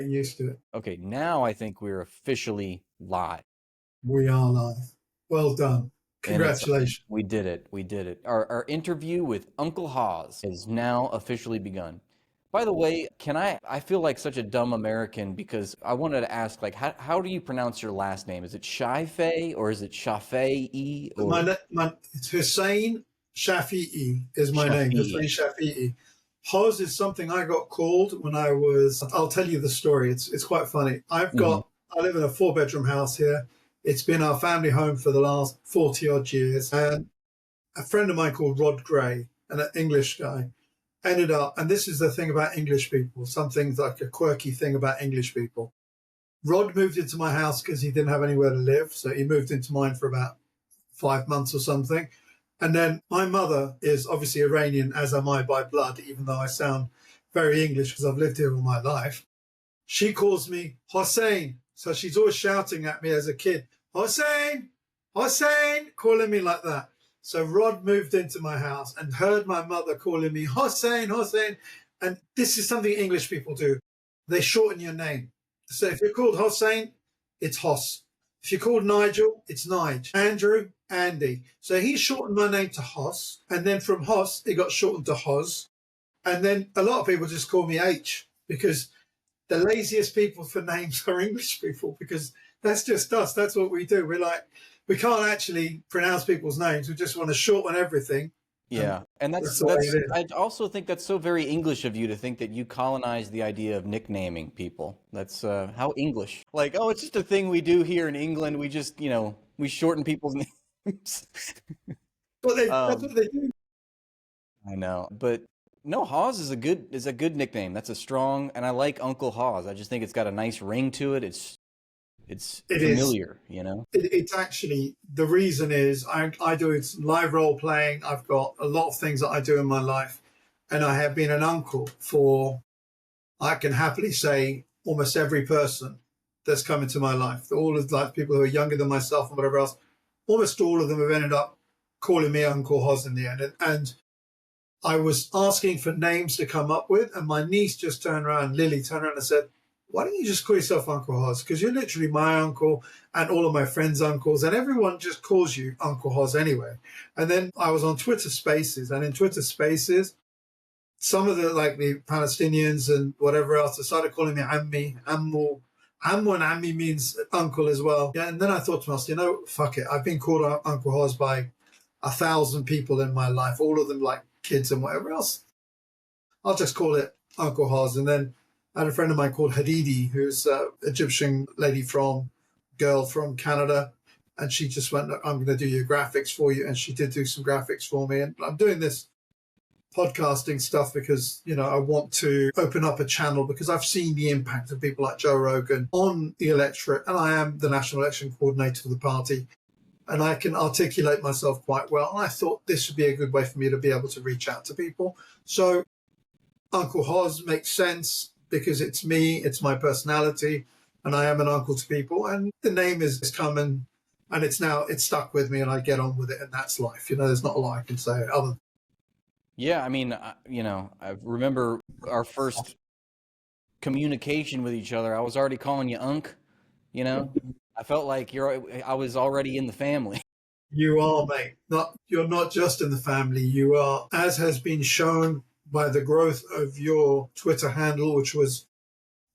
Get used to it. Okay, now I think we're officially live. We are live. Well done. And Congratulations. we did it. We did it. Our interview with Uncle Hoz has now officially begun. By the way, I feel like such a dumb American because I wanted to ask, like, how do you pronounce your last name? Is it Shifei or is it Shafei or It's Hussein Shafi'i is my name. Shafi'i? Hussein Shafi'i. Hoz is something I got called when I was. I'll tell you the story. It's quite funny. Hmm. I live in a 4-bedroom house here. It's been our family home for the last 40 odd years. And a friend of mine called Rod Gray, an English guy, ended up, and this is the thing about English people, something like a quirky thing about English people. Rod moved into my house because he didn't have anywhere to live. So he moved into mine for about 5 months or something. And then my mother is obviously Iranian, as am I by blood, even though I sound very English because I've lived here all my life. She calls me Hossein. So she's always shouting at me as a kid, Hossein, Hossein, calling me like that. So Rod moved into my house and heard my mother calling me Hossein, Hossein. And this is something English people do. They shorten your name. So if you're called Hossein, it's Hoss. If you're called Nigel, it's Nige. Andrew, Andy. So he shortened my name to Hoss. And then from Hoss, it got shortened to Hoz. And then a lot of people just call me H because the laziest people for names are English people because that's just us. That's what we do. We're like, we can't actually pronounce people's names. We just want to shorten everything. And Yeah, and that's the way it is. I also think that's so very English of you to think that you colonized the idea of nicknaming people. That's how English. Like, oh, it's just a thing we do here in England. We just, we shorten people's names. That's Um, what they do. I know, but no, Hawes is a good nickname. That's a strong, and I like Uncle Hawes. I just think it's got a nice ring to it. It's It is. familiar, you know? It's actually, the reason is I do it's live role playing. I've got a lot of things that I do in my life. And I have been an uncle for, I can happily say, almost every person that's come into my life. All of like people who are younger than myself and whatever else, almost all of them have ended up calling me Uncle Hoz in the end. And I was asking for names to come up with, and my niece just turned around, Lily turned around and said, why don't you just call yourself Uncle Hoz? Because you're literally my uncle and all of my friends' uncles, and everyone just calls you Uncle Hoz anyway. And then I was on Twitter Spaces, and in Twitter Spaces, some of the Palestinians and whatever else, they started calling me Ammi, Ammu. Ammu and Ammi means uncle as well. Yeah, and then I thought to myself, fuck it. I've been called Uncle Hoz by 1,000 people in my life, all of them like kids and whatever else. I'll just call it Uncle Hoz. And then I had a friend of mine called Hadidi, who's an Egyptian girl from Canada. And she just went, look, I'm going to do your graphics for you. And she did do some graphics for me. And I'm doing this podcasting stuff because, I want to open up a channel because I've seen the impact of people like Joe Rogan on the electorate. And I am the national election coordinator for the party. And I can articulate myself quite well. And I thought this would be a good way for me to be able to reach out to people. So Uncle Hoz makes sense because it's me, it's my personality, and I am an uncle to people. And the name is coming, and it's stuck with me, and I get on with it, and that's life. There's not a lot I can say other than. Yeah, I mean, I remember our first communication with each other. I was already calling you Unc, you know? I felt like I was already in the family. You are, mate. You're not just in the family. You are, as has been shown by the growth of your Twitter handle, which was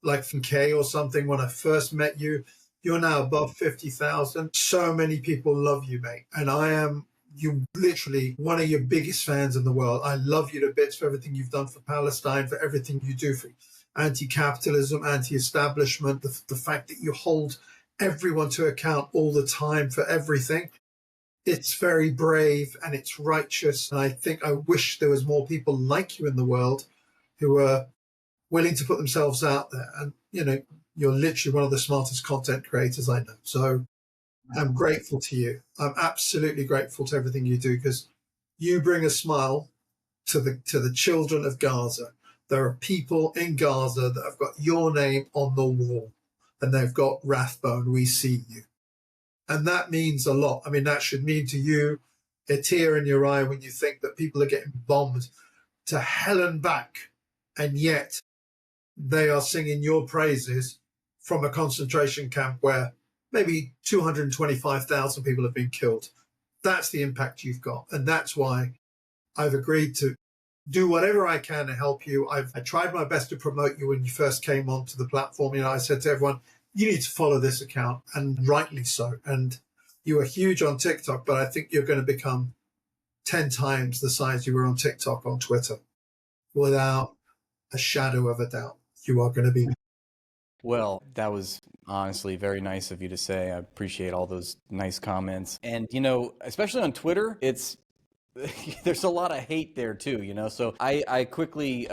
like from K or something when I first met you. You're now above 50,000. So many people love you, mate. And I am you literally one of your biggest fans in the world. I love you to bits for everything you've done for Palestine, for everything you do for anti-capitalism, anti-establishment, the fact that you hold everyone to account all the time for everything. It's very brave and it's righteous. And I wish there was more people like you in the world who are willing to put themselves out there. And, you're literally one of the smartest content creators I know. So I'm grateful to you. I'm absolutely grateful to everything you do because you bring a smile to the children of Gaza. There are people in Gaza that have got your name on the wall and they've got Rathbone, we see you. And that means a lot. I mean, that should mean to you a tear in your eye when you think that people are getting bombed to hell and back. And yet they are singing your praises from a concentration camp where maybe 225,000 people have been killed. That's the impact you've got. And that's why I've agreed to do whatever I can to help you. I tried my best to promote you when you first came onto the platform. I said to everyone, you need to follow this account, and rightly so. And you were huge on TikTok, but I think you're going to become 10 times the size you were on TikTok on Twitter. Without a shadow of a doubt, you are going to be. Well, that was honestly very nice of you to say. I appreciate all those nice comments. And, especially on Twitter, it's there's a lot of hate there too. So I quickly,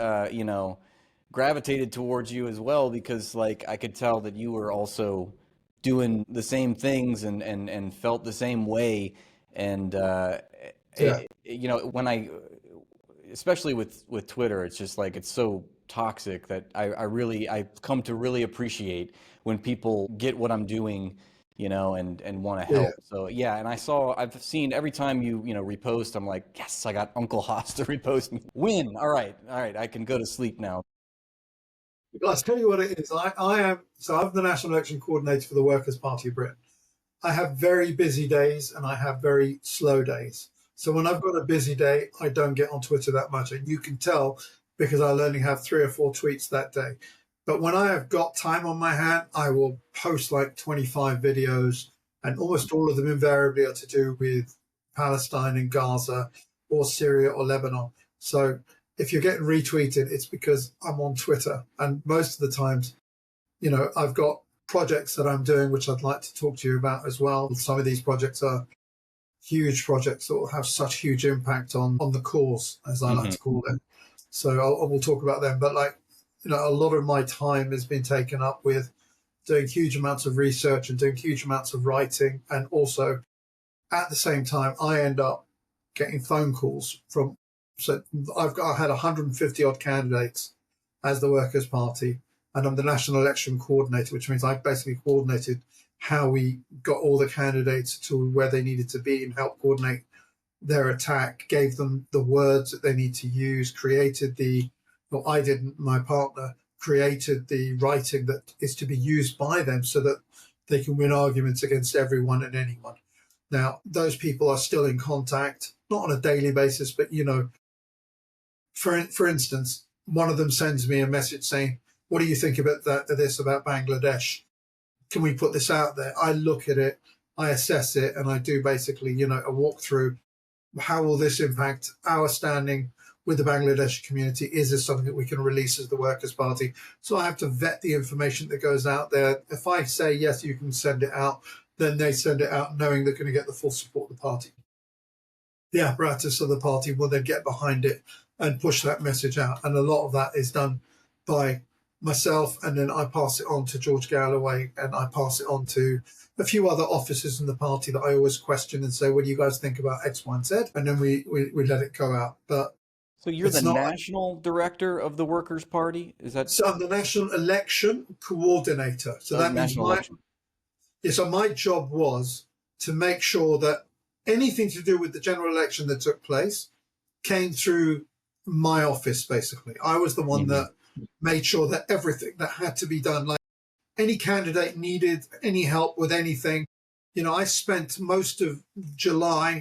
gravitated towards you as well because, like, I could tell that you were also doing the same things and felt the same way. And, Yeah. when especially with Twitter, it's just like, it's so toxic that I've come to really appreciate when people get what I'm doing, and want to help. Yeah. So yeah, and I've seen every time you repost, I'm like, yes, I got Uncle Haas to repost me. Win. All right, I can go to sleep now. I'll tell you what it is. I'm the National Election Coordinator for the Workers' Party of Britain. I have very busy days and I have very slow days. So when I've got a busy day, I don't get on Twitter that much. And you can tell because I'll only have 3 or 4 tweets that day. But when I have got time on my hand, I will post like 25 videos, and almost all of them invariably are to do with Palestine and Gaza or Syria or Lebanon. So if you're getting retweeted, it's because I'm on Twitter. And most of the times, I've got projects that I'm doing, which I'd like to talk to you about as well. Some of these projects are huge projects that will have such huge impact on the cause, as I like to call it. So we'll talk about them. But a lot of my time has been taken up with doing huge amounts of research and doing huge amounts of writing. And also at the same time, I end up getting phone calls so I had 150 odd candidates as the Workers' Party, and I'm the National Election Coordinator, which means I basically coordinated how we got all the candidates to where they needed to be and helped coordinate their attack, gave them the words that they need to use, my partner created the writing that is to be used by them so that they can win arguments against everyone and anyone. Now, those people are still in contact, not on a daily basis, but, for instance, one of them sends me a message saying, what do you think about this about Bangladesh? Can we put this out there? I look at it, I assess it, and I do basically, a walkthrough. How will this impact our standing with the Bangladeshi community? Is this something that we can release as the Workers' Party? So I have to vet the information that goes out there. If I say, yes, you can send it out, then they send it out knowing they're going to get the full support of the party. The apparatus of the party will then get behind it and push that message out. And a lot of that is done by myself, and then I pass it on to George Galloway, and I pass it on to a few other officers in the party that I always question and say, what do you guys think about X, Y, and Z? And then we let it go out. But so you're the national director of the Workers' Party? Is that? So I'm the National Election Coordinator. So that means so my job was to make sure that anything to do with the general election that took place came through my office, basically. I was the one that made sure that everything that had to be done, like any candidate needed any help with anything. I spent most of June,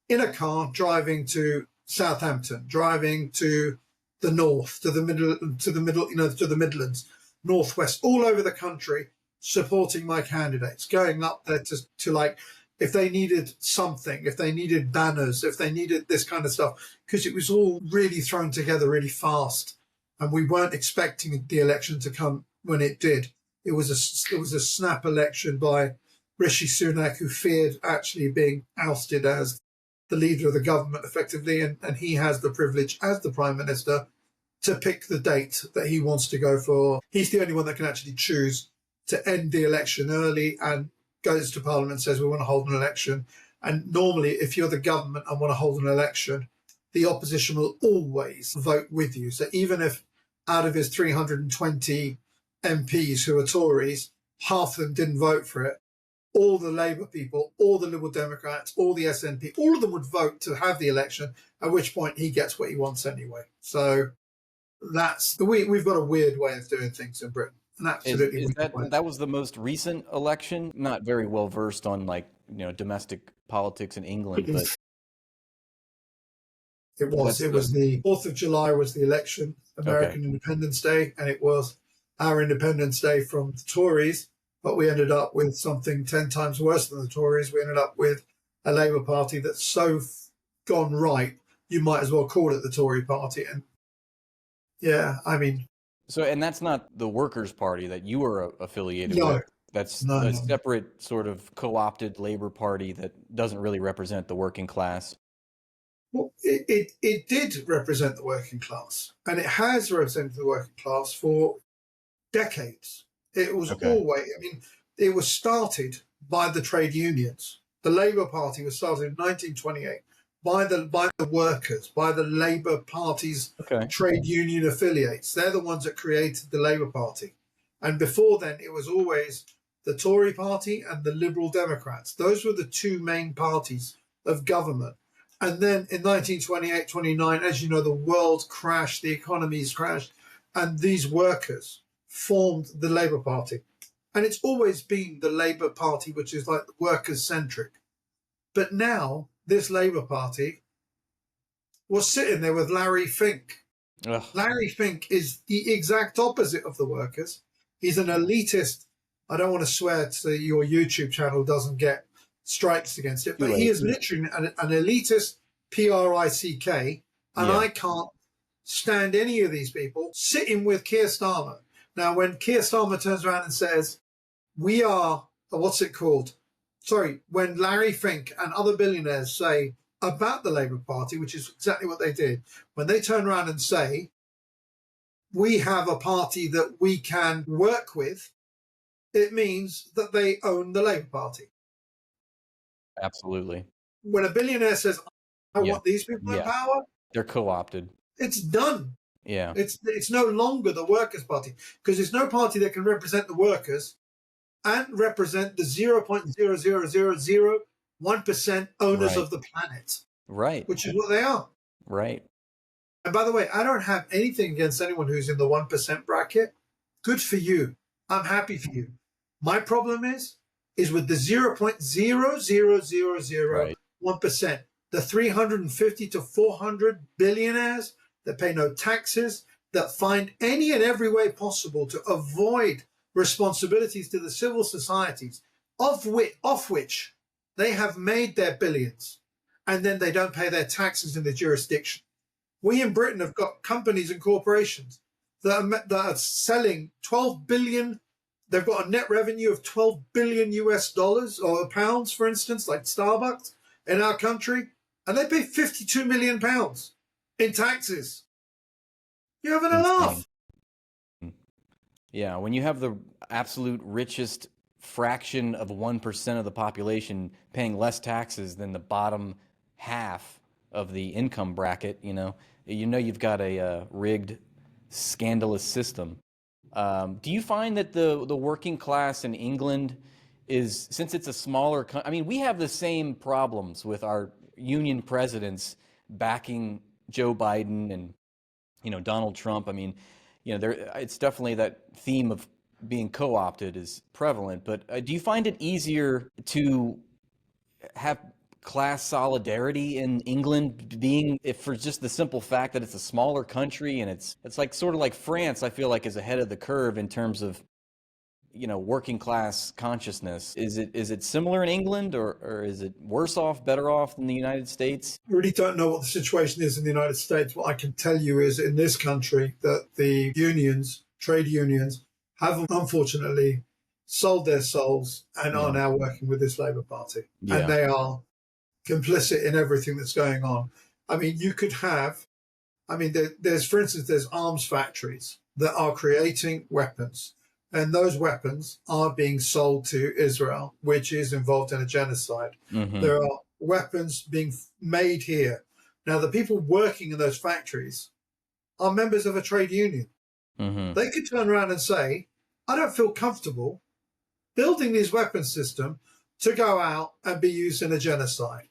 in a car driving to Southampton, driving to the north, to the Midlands, northwest, all over the country, supporting my candidates, going up there to like, if they needed something, if they needed banners, if they needed this kind of stuff, because it was all really thrown together really fast. And we weren't expecting the election to come when it did. It was a snap election by Rishi Sunak, who feared actually being ousted as the leader of the government effectively. And he has the privilege as the Prime Minister to pick the date that he wants to go for. He's the only one that can actually choose to end the election early and goes to Parliament and says, we want to hold an election. And normally, if you're the government and want to hold an election, the opposition will always vote with you. So even if out of his 320 MPs who are Tories, half of them didn't vote for it, all the Labour people, all the Liberal Democrats, all the SNP, all of them would vote to have the election, at which point he gets what he wants anyway. So we've got a weird way of doing things in Britain, an absolutely Is weird way. that was the most recent election? Not very well versed on like, domestic politics in England, but It was. that's It the was the 4th of July was the election, okay. American Independence Day, and it was our Independence Day from the Tories. But we ended up with something 10 times worse than the Tories. We ended up with a Labour Party that's so gone right, you might as well call it the Tory Party. And yeah, I mean, So, and that's not the Workers' Party that you were affiliated no, with. That's no, a no. separate sort of co-opted Labor Party that doesn't really represent the working class. Well, it did represent the working class, and it has represented the working class for decades. It was Okay. always, I mean, it was started by the trade unions. The Labour Party was started in 1928 by the workers, by the Labour Party's Okay. trade union affiliates. They're the ones that created the Labour Party. And before then, it was always the Tory Party and the Liberal Democrats. Those were the two main parties of government. And then in 1928, 29, as you know, the world crashed, the economies crashed, and these workers formed the Labour Party. And it's always been the Labour Party, which is like workers-centric. But now this Labour Party was sitting there with Larry Fink. Ugh. Larry Fink is the exact opposite of the workers. He's an elitist. I don't want to swear so your YouTube channel doesn't get strikes against it, but he is literally an elitist prick, and Yeah. I can't stand any of these people sitting with Keir Starmer. Now, when Keir Starmer turns around and says, we are, what's it called? Sorry, when Larry Fink and other billionaires say about the Labour Party, which is exactly what they did, when they turn around and say, we have a party that we can work with, it means that they own the Labour Party. Absolutely. When a billionaire says, I Yeah. want these people in Yeah. power, They're co-opted. it's done. Yeah. It's no longer the Workers' Party, because there's no party that can represent the workers and represent the 0.00001% owners Right. of the planet, Right. which is what they are. Right. And by the way, I don't have anything against anyone who's in the 1% bracket. Good for you. I'm happy for you. My problem is with the 0.00001%, the 350 to 400 billionaires that pay no taxes, that find any and every way possible to avoid responsibilities to the civil societies, of which they have made their billions, and then they don't pay their taxes in the jurisdiction. We in Britain have got companies and corporations that are selling 12 billion. They've got a net revenue of 12 billion US dollars or pounds, for instance, like Starbucks in our country, and they pay 52 million pounds in taxes. You're having a laugh. Yeah, when you have the absolute richest fraction of 1% of the population paying less taxes than the bottom half of the income bracket, you've got a rigged, scandalous system. Do you find that the working class in England is, since it's a smaller country, we have the same problems with our union presidents backing Joe Biden and Donald Trump. It's definitely that theme of being co-opted is prevalent. But do you find it easier to have class solidarity in England, if for just the simple fact that it's a smaller country and it's like sort of like France, I feel like is ahead of the curve in terms of working class consciousness. Is it similar in England, or is it worse off, better off than the United States? I really don't know what the situation is in the United States. What I can tell you is in this country that the trade unions, have unfortunately sold their souls and are now working with this Labour Party. Yeah. And they are complicit in everything that's going on. You could have, there's, for instance, there's arms factories that are creating weapons. And those weapons are being sold to Israel, which is involved in a genocide. Mm-hmm. There are weapons being made here. Now, the people working in those factories are members of a trade union. Mm-hmm. They could turn around and say, I don't feel comfortable building these weapon systems to go out and be used in a genocide.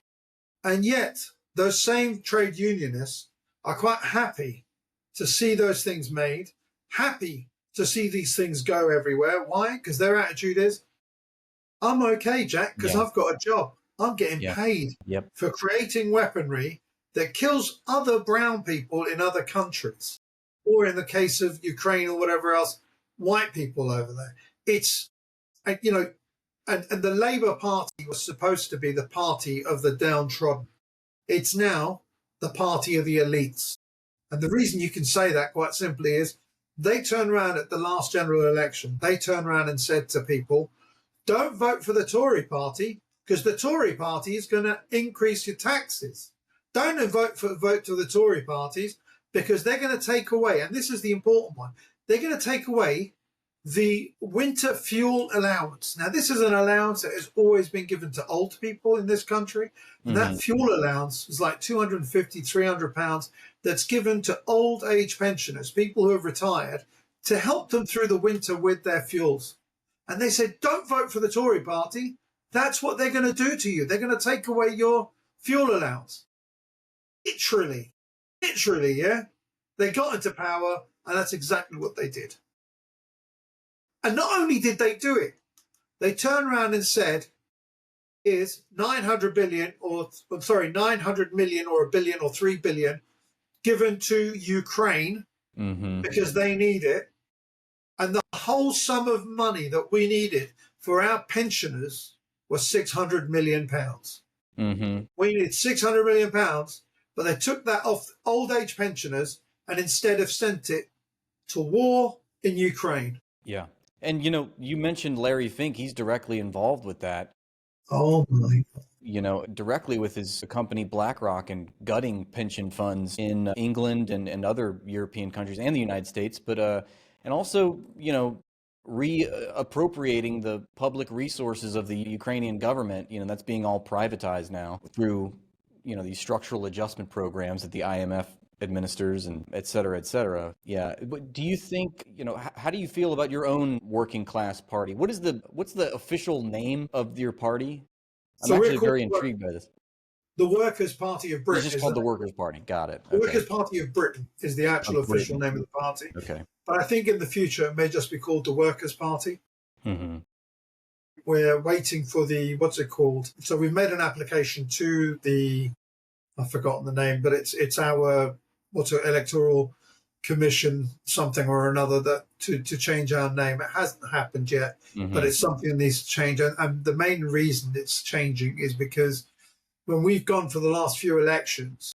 And yet, those same trade unionists are quite happy to see those things made, happy to see these things go everywhere. Why? Because their attitude is, I'm okay, Jack, because I've got a job. I'm getting paid for creating weaponry that kills other brown people in other countries, or in the case of Ukraine or whatever else, white people over there. It's, you know, and the Labour Party was supposed to be the party of the downtrodden. It's now the party of the elites. And the reason you can say that quite simply is they turned around at the last general election. They turned around and said to people, don't vote for the Tory party because the Tory party is going to increase your taxes. Don't vote to the Tory parties because they're going to take away, and this is the important one, they're going to take away the winter fuel allowance. Now, this is an allowance that has always been given to old people in this country. And that fuel allowance is like 250, 300 pounds that's given to old age pensioners, people who have retired, to help them through the winter with their fuels. And they said, don't vote for the Tory party. That's what they're going to do to you. They're going to take away your fuel allowance. Literally, yeah. They got into power, and that's exactly what they did. And not only did they do it, they turned around and said, here's 900 million or a billion or 3 billion given to Ukraine because they need it. And the whole sum of money that we needed for our pensioners was 600 million pounds. We needed 600 million pounds, but they took that off old age pensioners and instead have sent it to war in Ukraine. Yeah. And, you know, you mentioned Larry Fink. He's directly involved with that. Oh, my God. You know, directly with his company BlackRock and gutting pension funds in England and other European countries and the United States. But, and also, you know, reappropriating the public resources of the Ukrainian government. You know, that's being all privatized now through, you know, these structural adjustment programs that the IMF administers and et cetera, et cetera. Yeah. But do you think, you know, how do you feel about your own working class party? What's the official name of your party? I'm actually very intrigued by this. The Workers' Party of Britain. It's just called the Workers' Party. Got it. The Workers' Party of Britain is the actual official name of the party. Okay. But I think in the future it may just be called the Workers' Party. We're waiting for the, what's it called? So we've made an application to the, I've forgotten the name, but it's our Electoral Commission something or another that to change our name. It hasn't happened yet, but it's something that needs to change. And the main reason it's changing is because when we've gone for the last few elections,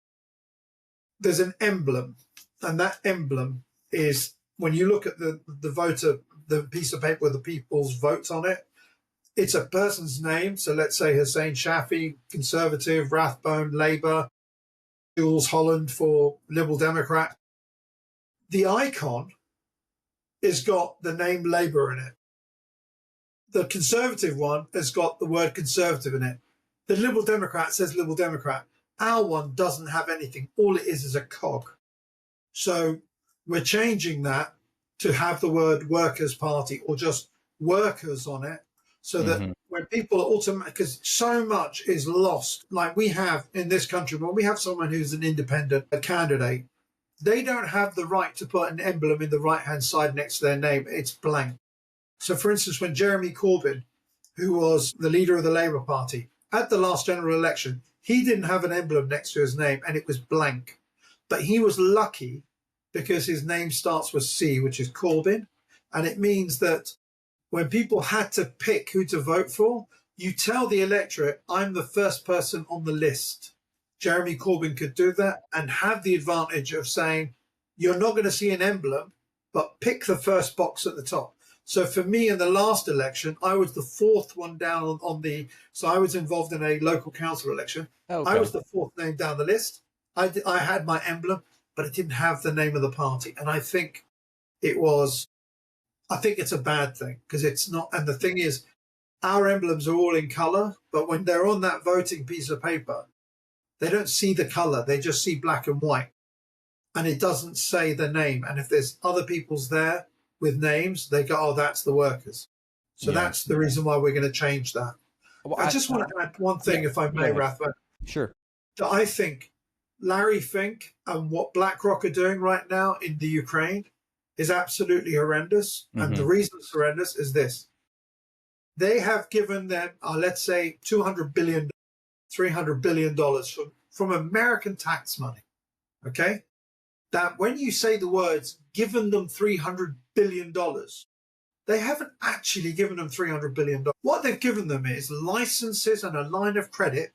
there's an emblem, and that emblem is when you look at the voter, the piece of paper with the people's votes on it, it's a person's name. So let's say Hussein Shafi, Conservative, Rathbone, Labour, Jules Holland for Liberal Democrat. The icon has got the name Labour in it. The Conservative one has got the word Conservative in it. The Liberal Democrat says Liberal Democrat. Our one doesn't have anything. All it is a cog. So we're changing that to have the word Workers' Party or just workers on it, so that when people are automatic, because so much is lost. Like we have in this country, when we have someone who's an independent candidate, they don't have the right to put an emblem in the right-hand side next to their name. It's blank. So, for instance, when Jeremy Corbyn, who was the leader of the Labour Party, at the last general election, he didn't have an emblem next to his name and it was blank. But he was lucky because his name starts with C, which is Corbyn. And it means that when people had to pick who to vote for, you tell the electorate, I'm the first person on the list. Jeremy Corbyn could do that and have the advantage of saying, you're not going to see an emblem, but pick the first box at the top. So for me in the last election, I was the fourth one down so I was involved in a local council election. Okay. I was the fourth name down the list. I had my emblem, but it didn't have the name of the party. And I think it's a bad thing because it's not. And the thing is, our emblems are all in colour, but when they're on that voting piece of paper, they don't see the colour. They just see black and white. And it doesn't say the name. And if there's other people's there with names, they go, oh, that's the Workers. So that's the reason why we're going to change that. Well, I just want to add one thing, if I may, Rathbone. Sure. I think Larry Fink and what BlackRock are doing right now in the Ukraine is absolutely horrendous. And the reason it's horrendous is this. They have given them, let's say, $200 billion, $300 billion from American tax money. Okay? That when you say the words, given them $300 billion, they haven't actually given them $300 billion. What they've given them is licenses and a line of credit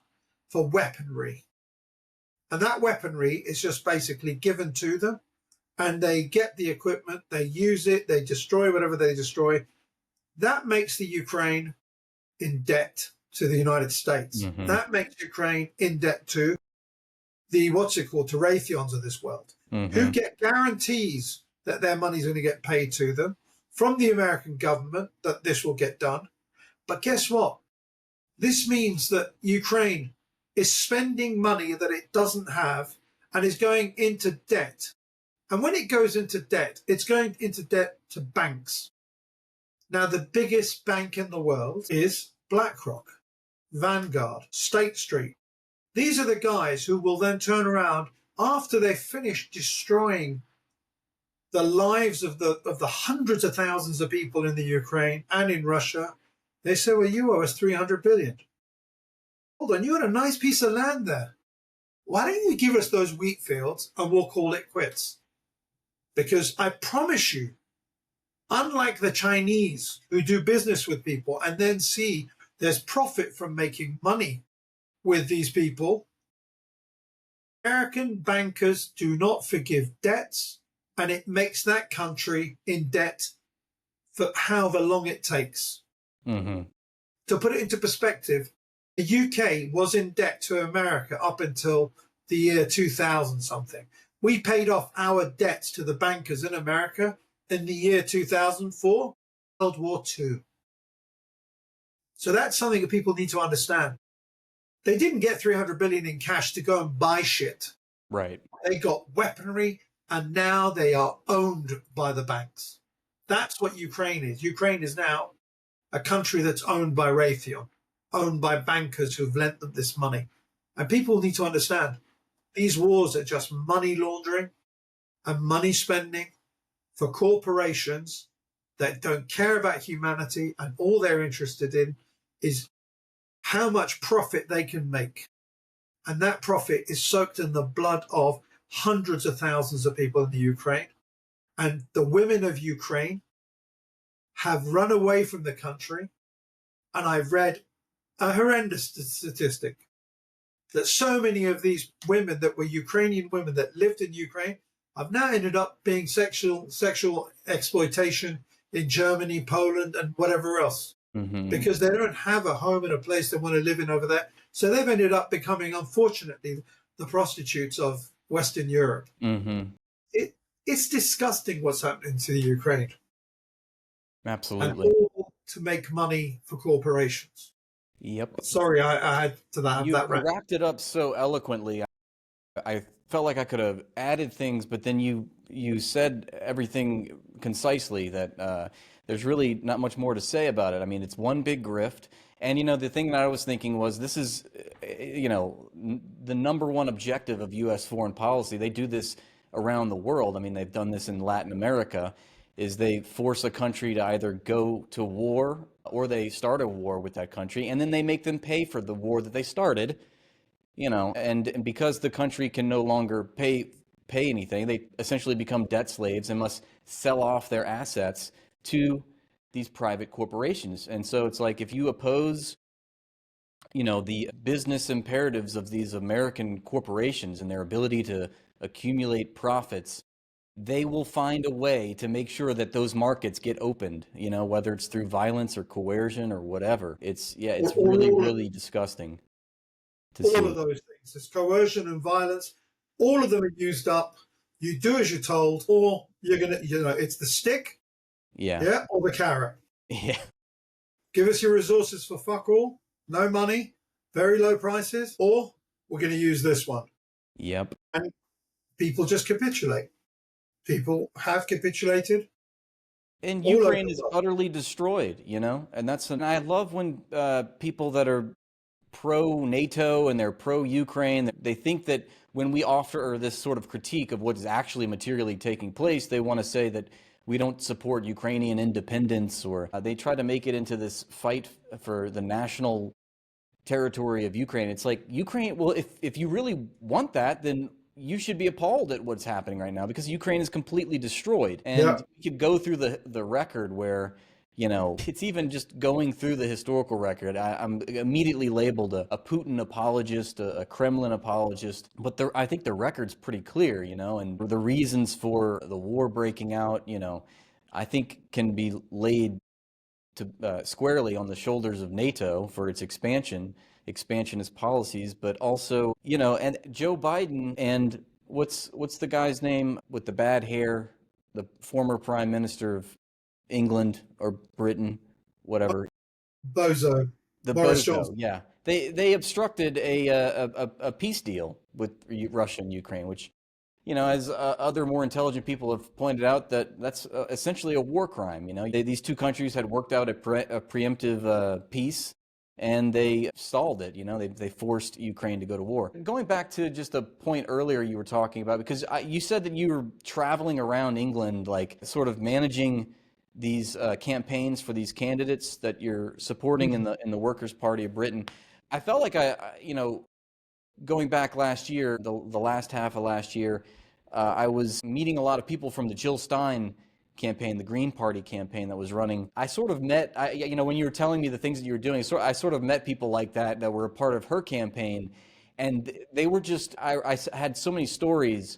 for weaponry. And that weaponry is just basically given to them. And they get the equipment, they use it, they destroy whatever they destroy. That makes the Ukraine in debt to the United States. That makes Ukraine in debt to the, what's it called, to Raytheons of this world, who get guarantees that their money's going to get paid to them from the American government, that this will get done. But guess what? This means that Ukraine is spending money that it doesn't have and is going into debt. And when it goes into debt, it's going into debt to banks. Now, the biggest bank in the world is BlackRock, Vanguard, State Street. These are the guys who will then turn around after they've finished destroying the lives of the hundreds of thousands of people in the Ukraine and in Russia. They say, well, you owe us $300 billion. Hold on, you had a nice piece of land there. Why don't you give us those wheat fields and we'll call it quits? Because I promise you, unlike the Chinese who do business with people and then see there's profit from making money with these people, American bankers do not forgive debts, and it makes that country in debt for however long it takes. To put it into perspective, the UK was in debt to America up until the year 2000 something. We paid off our debts to the bankers in America in the year 2004, World War II. So that's something that people need to understand. They didn't get $300 billion in cash to go and buy shit. Right. They got weaponry, and now they are owned by the banks. That's what Ukraine is. Ukraine is now a country that's owned by Raytheon, owned by bankers who've lent them this money. And people need to understand these wars are just money laundering and money spending for corporations that don't care about humanity, and all they're interested in is how much profit they can make. And that profit is soaked in the blood of hundreds of thousands of people in the Ukraine. And the women of Ukraine have run away from the country. And I've read a horrendous statistic that so many of these women that were Ukrainian women that lived in Ukraine have now ended up being sexual exploitation in Germany, Poland, and whatever else. Because they don't have a home and a place they want to live in over there. So they've ended up becoming, unfortunately, the prostitutes of Western Europe. It's disgusting what's happening to the Ukraine. Absolutely. And all to make money for corporations. Yep. Sorry, I had to that. You that wrapped it up so eloquently. I felt like I could have added things, but then you said everything concisely that there's really not much more to say about it. I mean, it's one big grift. And, the thing that I was thinking was this is, the number one objective of U.S. foreign policy. They do this around the world. I mean, they've done this in Latin America, is they force a country to either go to war or they start a war with that country, and then they make them pay for the war that they started, and because the country can no longer pay anything, they essentially become debt slaves and must sell off their assets to these private corporations. And so it's like if you oppose, the business imperatives of these American corporations and their ability to accumulate profits, they will find a way to make sure that those markets get opened, whether it's through violence or coercion or whatever. It's really, really disgusting to see. All of those things. It's coercion and violence. All of them are used up. You do as you're told, or you're going to, it's the stick. Yeah, or the carrot. Yeah. Give us your resources for fuck all, no money, very low prices, or we're going to use this one. Yep. And people just capitulate. People have capitulated. And Ukraine is utterly destroyed, and I love when people that are pro-NATO and they're pro-Ukraine. They think that when we offer this sort of critique of what is actually materially taking place, they want to say that we don't support Ukrainian independence, or they try to make it into this fight for the national territory of Ukraine. It's like, Ukraine, well, if you really want that, then you should be appalled at what's happening right now, because Ukraine is completely destroyed. And we could go through the record where, you know, it's even just going through the historical record. I'm immediately labeled a Putin apologist, a Kremlin apologist, but I think the record's pretty clear, you know, and the reasons for the war breaking out, you know, I think can be laid to squarely on the shoulders of NATO for its expansionist policies, but also, you know, and Joe Biden and what's the guy's name with the bad hair, the former prime minister of England or Britain, whatever. Bozo. The Boris Bozo, Johnson. yeah. They obstructed a peace deal with Russia and Ukraine, which, you know, as other more intelligent people have pointed out, that's essentially a war crime. You know, these two countries had worked out a preemptive peace, and they stalled it. You know, they forced Ukraine to go to war. Going back to just a point earlier you were talking about, because you said that you were traveling around England, like sort of managing these campaigns for these candidates that you're supporting in the Workers' Party of Britain. I felt like you know, going back last year, the last half of last year, I was meeting a lot of people from the Jill Stein campaign, the Green Party campaign that was running. I sort of met, you know, when you were telling me the things that you were doing, I sort of met people like that were a part of her campaign. And they were just, I had so many stories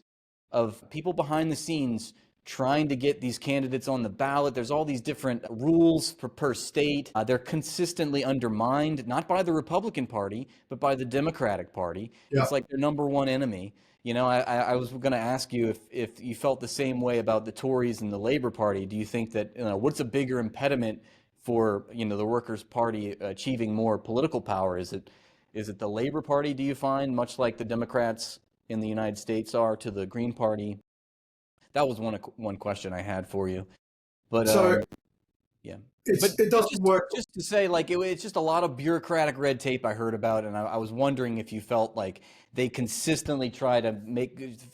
of people behind the scenes trying to get these candidates on the ballot. There's all these different rules per state. They're consistently undermined, not by the Republican Party, but by the Democratic Party. Yeah. It's like their number one enemy. You know, I was going to ask you if you felt the same way about the Tories and the Labor Party. Do you think that, you know, what's a bigger impediment for, you know, the Workers' Party achieving more political power? Is it the Labor Party, do you find, much like the Democrats in the United States are to the Green Party? That was one question I had for you, but So yeah. it doesn't work. Just to say, like, it's just a lot of bureaucratic red tape I heard about, and I was wondering if you felt like they consistently try to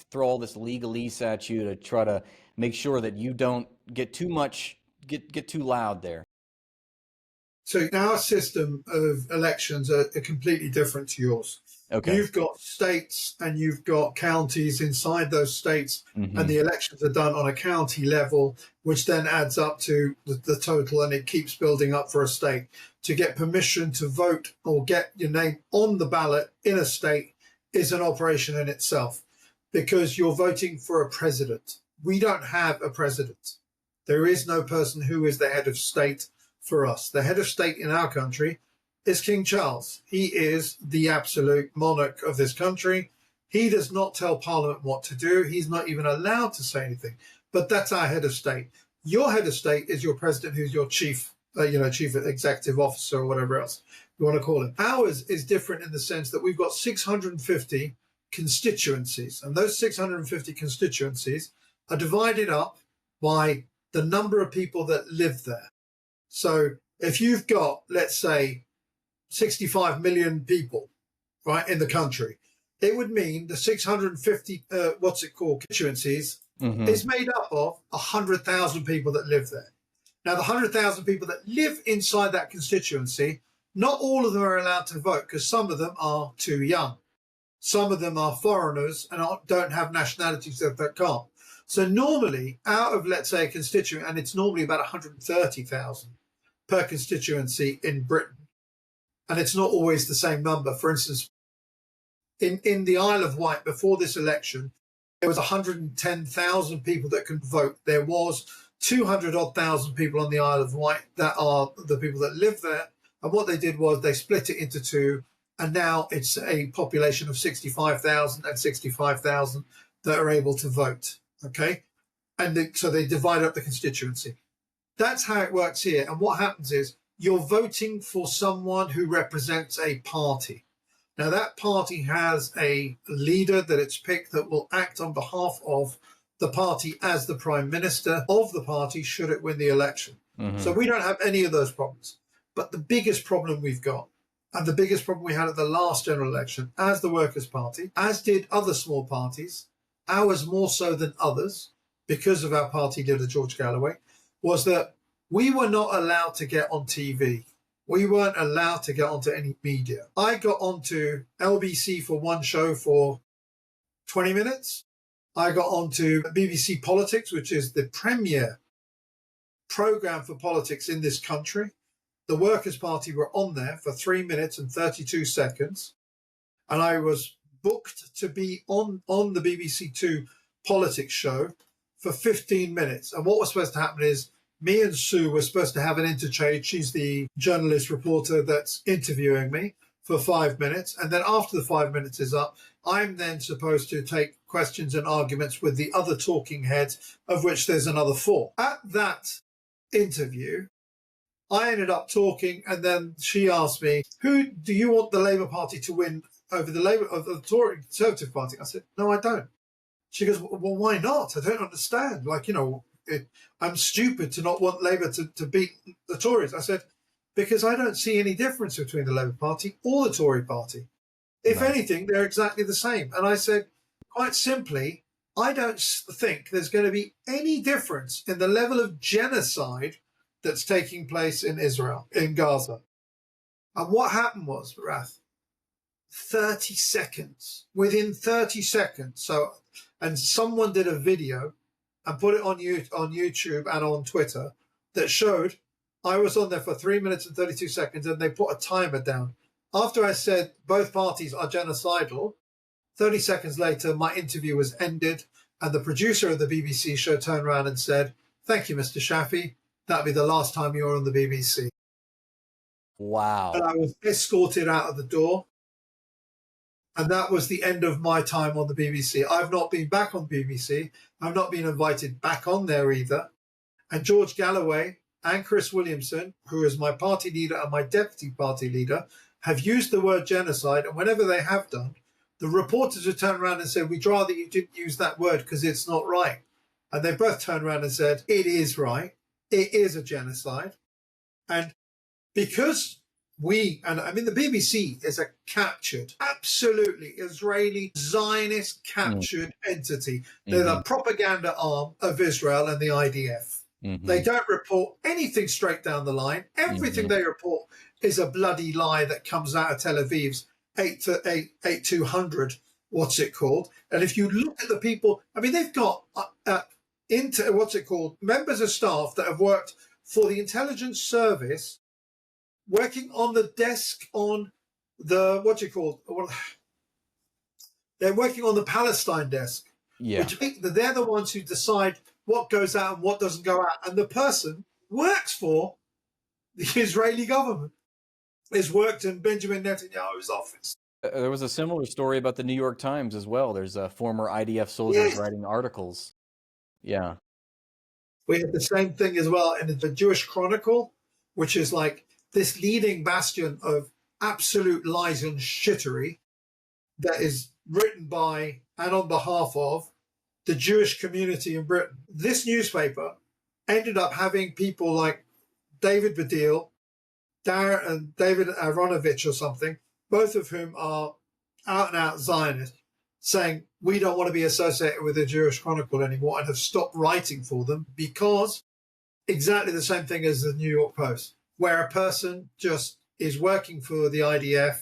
throw all this legalese at you to try to make sure that you don't get too loud there. So our system of elections are completely different to yours. Okay. You've got states and you've got counties inside those states, and the elections are done on a county level, which then adds up to the total, and it keeps building up for a state. To get permission to vote or get your name on the ballot in a state is an operation in itself, because you're voting for a president. We don't have a president. There is no person who is the head of state for us. The head of state in our country is King Charles. He is the absolute monarch of this country. He does not tell Parliament what to do. He's not even allowed to say anything. But that's our head of state. Your head of state is your president, who's your chief executive officer or whatever else you want to call him. Ours is different in the sense that we've got 650 constituencies, and those 650 constituencies are divided up by the number of people that live there. So if you've got, let's say, 65 million people, right, in the country, it would mean the 650, constituencies is made up of 100,000 people that live there. Now, the 100,000 people that live inside that constituency, not all of them are allowed to vote, because some of them are too young. Some of them are foreigners and don't have nationalities that can't. So normally, out of, let's say, a constituent, and it's normally about 130,000 per constituency in Britain, and it's not always the same number. For instance, in the Isle of Wight, before this election, there was 110,000 people that could vote. There was 200,000 people on the Isle of Wight that are the people that live there. And what they did was they split it into two, and now it's a population of 65,000 and 65,000 that are able to vote. Okay, and so they divide up the constituency. That's how it works here. And what happens is you're voting for someone who represents a party. Now, that party has a leader that it's picked that will act on behalf of the party as the prime minister of the party should it win the election. So we don't have any of those problems. But the biggest problem we've got, and the biggest problem we had at the last general election as the Workers' Party, as did other small parties, ours more so than others, because of our party leader, George Galloway, was that we were not allowed to get on TV. We weren't allowed to get onto any media. I got onto LBC for one show for 20 minutes. I got onto BBC Politics, which is the premier program for politics in this country. The Workers' Party were on there for 3 minutes and 32 seconds. And I was booked to be on the BBC Two politics show for 15 minutes. And what was supposed to happen is me and Sue were supposed to have an interchange. She's the journalist reporter that's interviewing me for 5 minutes. And then after the 5 minutes is up, I'm then supposed to take questions and arguments with the other talking heads, of which there's another 4. At that interview, I ended up talking, and then she asked me, who do you want the Labour Party to win over the Tory Conservative Party? I said, no, I don't. She goes, well, why not? I don't understand. I'm stupid to not want Labour to beat the Tories. I said, because I don't see any difference between the Labour Party or the Tory Party. If anything, they're exactly the same. And I said, quite simply, I don't think there's going to be any difference in the level of genocide that's taking place in Israel, in Gaza. And what happened was, Rath, 30 seconds, within 30 seconds. And someone did a video and put it on YouTube and on Twitter that showed I was on there for 3 minutes and 32 seconds, and they put a timer down. After I said both parties are genocidal, 30 seconds later, my interview was ended, and the producer of the BBC show turned around and said, thank you, Mr. Shafee. That'll be the last time you're on the BBC. Wow. And I was escorted out of the door. And that was the end of my time on the BBC. I've not been back on BBC. I've not been invited back on there either. And George Galloway and Chris Williamson, who is my party leader and my deputy party leader, have used the word genocide. And whenever they have done, the reporters have turned around and said, we'd rather you didn't use that word because it's not right. And they both turned around and said, it is right. It is a genocide. And because the BBC is a captured, absolutely Israeli Zionist captured entity. They're the propaganda arm of Israel and the IDF. They don't report anything straight down the line. Everything they report is a bloody lie that comes out of Tel Aviv's 8200, what's it called? And if you look at the people, they've got members of staff that have worked for the intelligence service, working on the desk on the, they're working on the Palestine desk. Yeah. Which they're the ones who decide what goes out and what doesn't go out. And the person works for the Israeli government. Has worked in Benjamin Netanyahu's office. There was a similar story about the New York Times as well. There's former IDF soldiers writing articles. Yeah. We had the same thing as well in the Jewish Chronicle, which is like this leading bastion of absolute lies and shittery that is written by and on behalf of the Jewish community in Britain. This newspaper ended up having people like David Baddiel, David Aronovich or something, both of whom are out-and-out Zionists, saying, we don't want to be associated with the Jewish Chronicle anymore, and have stopped writing for them because exactly the same thing as the New York Post, where a person just is working for the IDF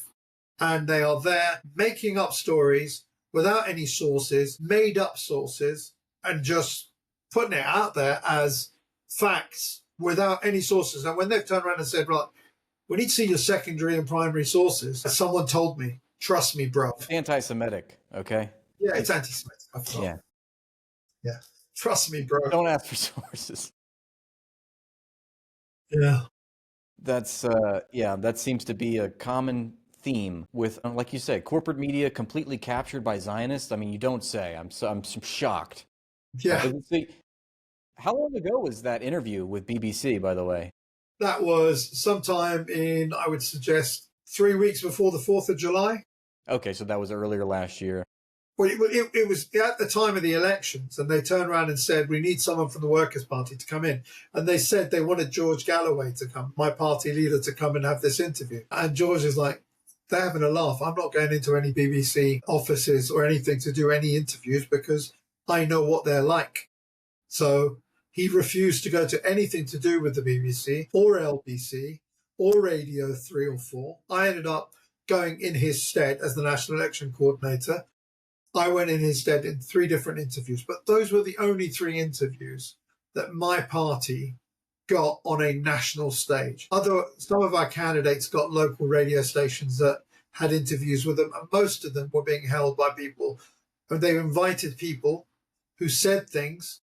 and they are there making up stories without any sources, made up sources, and just putting it out there as facts without any sources. And when they've turned around and said, right, we need to see your secondary and primary sources, someone told me, trust me, bro. Anti-Semitic, okay? Yeah, it's anti-Semitic. Yeah. Yeah. Trust me, bro. Don't ask for sources. Yeah. That's, that seems to be a common theme with, like you said, corporate media completely captured by Zionists. You don't say. I'm shocked. Yeah. How long ago was that interview with BBC, by the way? That was sometime in, I would suggest, 3 weeks before the 4th of July. Okay, so that was earlier last year. Well, it was at the time of the elections, and they turned around and said, we need someone from the Workers' Party to come in. And they said they wanted George Galloway to come, my party leader, to come and have this interview. And George is like, they're having a laugh. I'm not going into any BBC offices or anything to do any interviews because I know what they're like. So he refused to go to anything to do with the BBC or LBC or Radio 3 or 4. I ended up going in his stead as the National Election Coordinator. I went in his stead in 3 different interviews, but those were the only 3 interviews that my party got on a national stage. Some of our candidates got local radio stations that had interviews with them, and most of them were being held by people, and they invited people who said things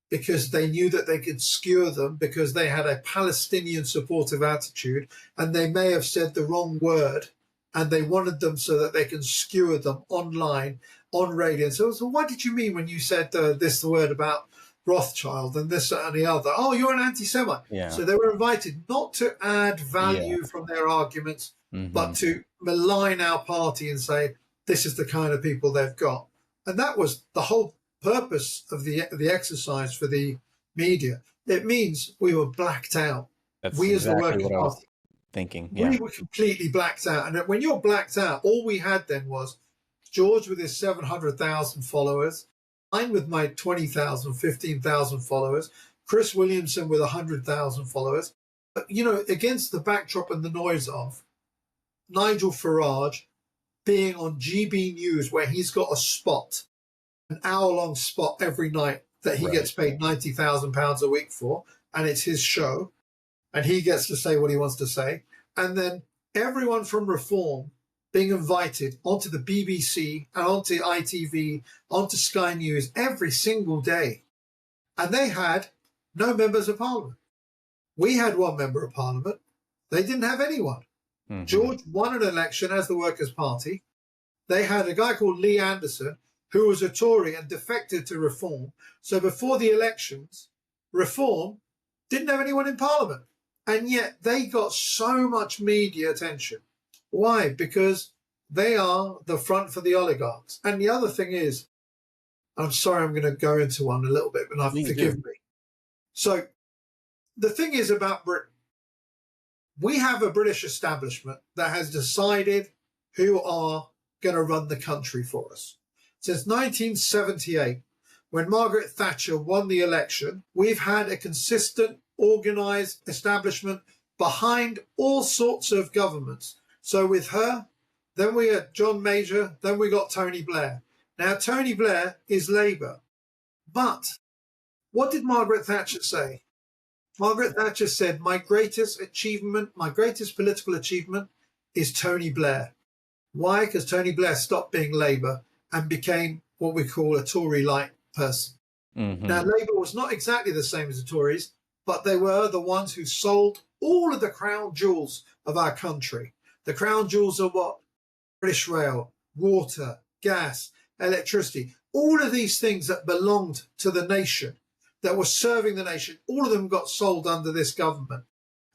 because they knew that they could skewer them because they had a Palestinian supportive attitude, and they may have said the wrong word, and they wanted them so that they can skewer them online, on radio. So what did you mean when you said the word about Rothschild and this and the other? Oh, you're an anti-Semite. Yeah. So they were invited not to add value from their arguments, but to malign our party and say, this is the kind of people they've got. And that was the whole purpose of the exercise for the media. It means we were blacked out. That's we exactly as the Workers' what I was Party. thinking. Yeah. We were completely blacked out. And when you're blacked out, all we had then was George with his 700,000 followers, mine with my 20,000, 15,000 followers, Chris Williamson with 100,000 followers. But, against the backdrop and the noise of Nigel Farage being on GB News, where he's got a spot, an hour-long spot every night that he gets paid £90,000 a week for, and it's his show, and he gets to say what he wants to say. And then everyone from Reform being invited onto the BBC and onto ITV, onto Sky News every single day. And they had no members of Parliament. We had 1 member of Parliament. They didn't have anyone. George won an election as the Workers' Party. They had a guy called Lee Anderson, who was a Tory and defected to Reform. So before the elections, Reform didn't have anyone in Parliament. And yet they got so much media attention. Why? Because they are the front for the oligarchs. And the other thing is, I'm sorry, I'm going to go into one a little bit, but forgive me. So the thing is about Britain, we have a British establishment that has decided who are going to run the country for us. Since 1978, when Margaret Thatcher won the election, we've had a consistent, organised establishment behind all sorts of governments. So with her, then we had John Major, then we got Tony Blair. Now, Tony Blair is Labour. But what did Margaret Thatcher say? Margaret Thatcher said, my greatest achievement, my greatest political achievement is Tony Blair. Why? Because Tony Blair stopped being Labour and became what we call a Tory-like person. Now, Labour was not exactly the same as the Tories, but they were the ones who sold all of the crown jewels of our country. The crown jewels are what? British Rail, water, gas, electricity, all of these things that belonged to the nation, that were serving the nation, all of them got sold under this government.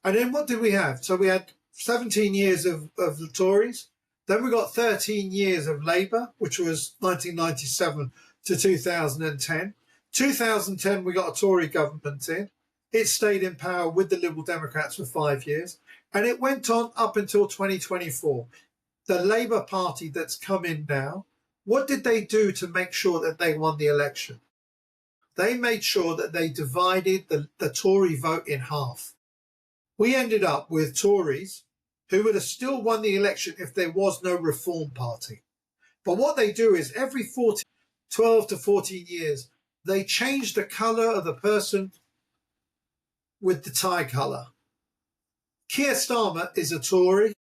And then what did we have? So we had 17 years of the Tories. Then we got 13 years of Labour, which was 1997 to 2010. 2010, we got a Tory government in. It stayed in power with the Liberal Democrats for 5 years. And it went on up until 2024. The Labour Party that's come in now, what did they do to make sure that they won the election? They made sure that they divided the Tory vote in half. We ended up with Tories who would have still won the election if there was no Reform Party. But what they do is every 12 to 14 years, they change the colour of the person with the tie colour. Keir Starmer is a Tory.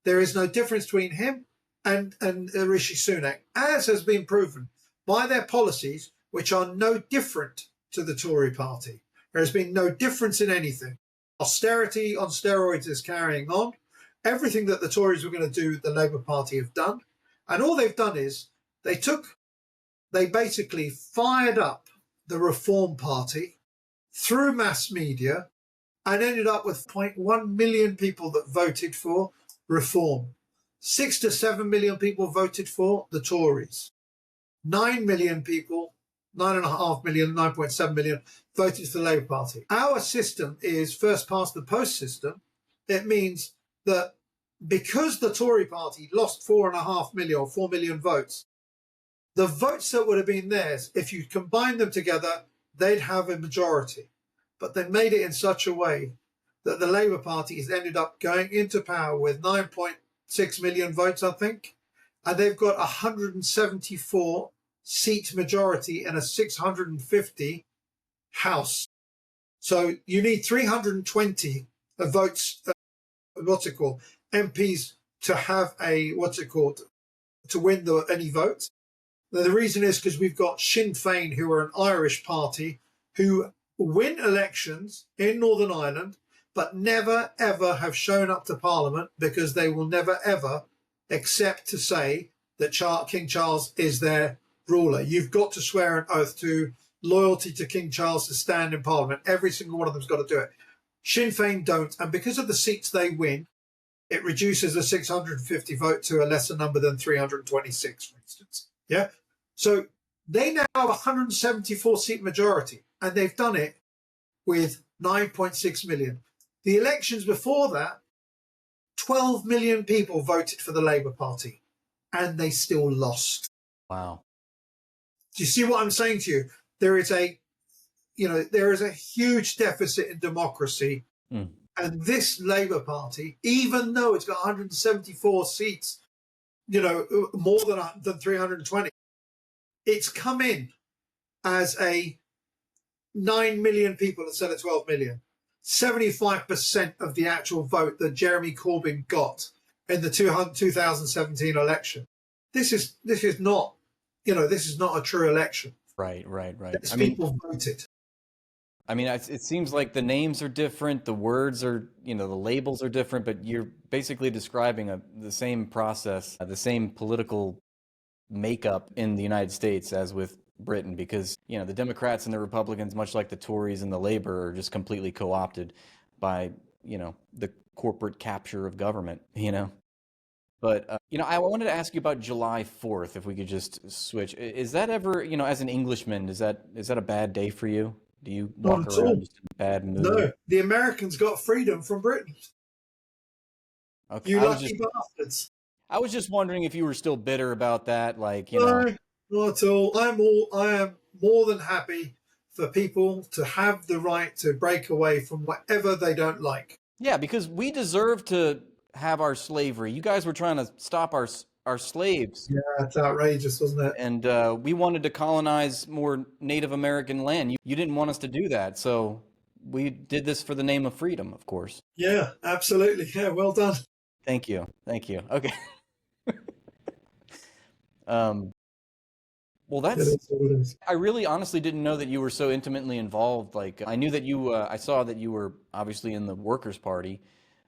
There is no difference between him and Rishi Sunak, as has been proven by their policies, which are no different to the Tory party. There has been no difference in anything. Austerity on steroids is carrying on. Everything that the Tories were going to do, the Labour Party have done. And all they've done is they basically fired up the Reform Party through mass media and ended up with 0.1 million people that voted for Reform. 6 to 7 million people voted for the Tories. 9 million people, 9.5 million, 9.7 million voted for the Labour Party. Our system is first past the post system. It means that because the Tory party lost 4.5 million or 4 million votes, the votes that would have been theirs, if you combine them together, they'd have a majority. But they made it in such a way that the Labour Party has ended up going into power with 9.6 million votes, I think, and they've got 174 seat majority in a 650 House. So you need 320 votes, MPs to have to win any vote. Now, the reason is because we've got Sinn Féin, who are an Irish party, who win elections in Northern Ireland, but never, ever have shown up to Parliament because they will never, ever accept to say that King Charles is their ruler. You've got to swear an oath to loyalty to King Charles to stand in Parliament. Every single one of them's got to do it. Sinn Féin don't, and because of the seats they win, it reduces the 650 vote to a lesser number than 326, for instance. Yeah? So they now have a 174 seat majority, and they've done it with 9.6 million. The elections before that, 12 million people voted for the Labour Party, and they still lost. Wow. Do you see what I'm saying to you? There is a huge deficit in democracy. And this Labour Party, even though it's got 174 seats, more than 320, it's come in as a 9 million people instead of 12 million. 75% of the actual vote that Jeremy Corbyn got in the 2017 election. This is not a true election. Right. People voted. I mean, it seems like the names are different, the words are, the labels are different, but you're basically describing the same process, the same political makeup in the United States as with Britain, because, the Democrats and the Republicans, much like the Tories and the Labor, are just completely co-opted by, the corporate capture of government, But, I wanted to ask you about July 4th, if we could just switch. Is that ever, as an Englishman, is that a bad day for you? Do you walk around just in a bad mood? No, the Americans got freedom from Britain. Okay. You lucky bastards. I was just wondering if you were still bitter about that, No, not at all. I am more than happy for people to have the right to break away from whatever they don't like. Yeah, because we deserve to have our slavery. You guys were trying to stop our slaves. Yeah, it's outrageous, wasn't it? And we wanted to colonize more Native American land. You didn't want us to do that, so we did this for the name of freedom, of course. Yeah, absolutely. Yeah, well done. Thank you. Okay. Well, I really honestly didn't know that you were so intimately involved. Like, I knew that I saw that you were obviously in the Workers' Party,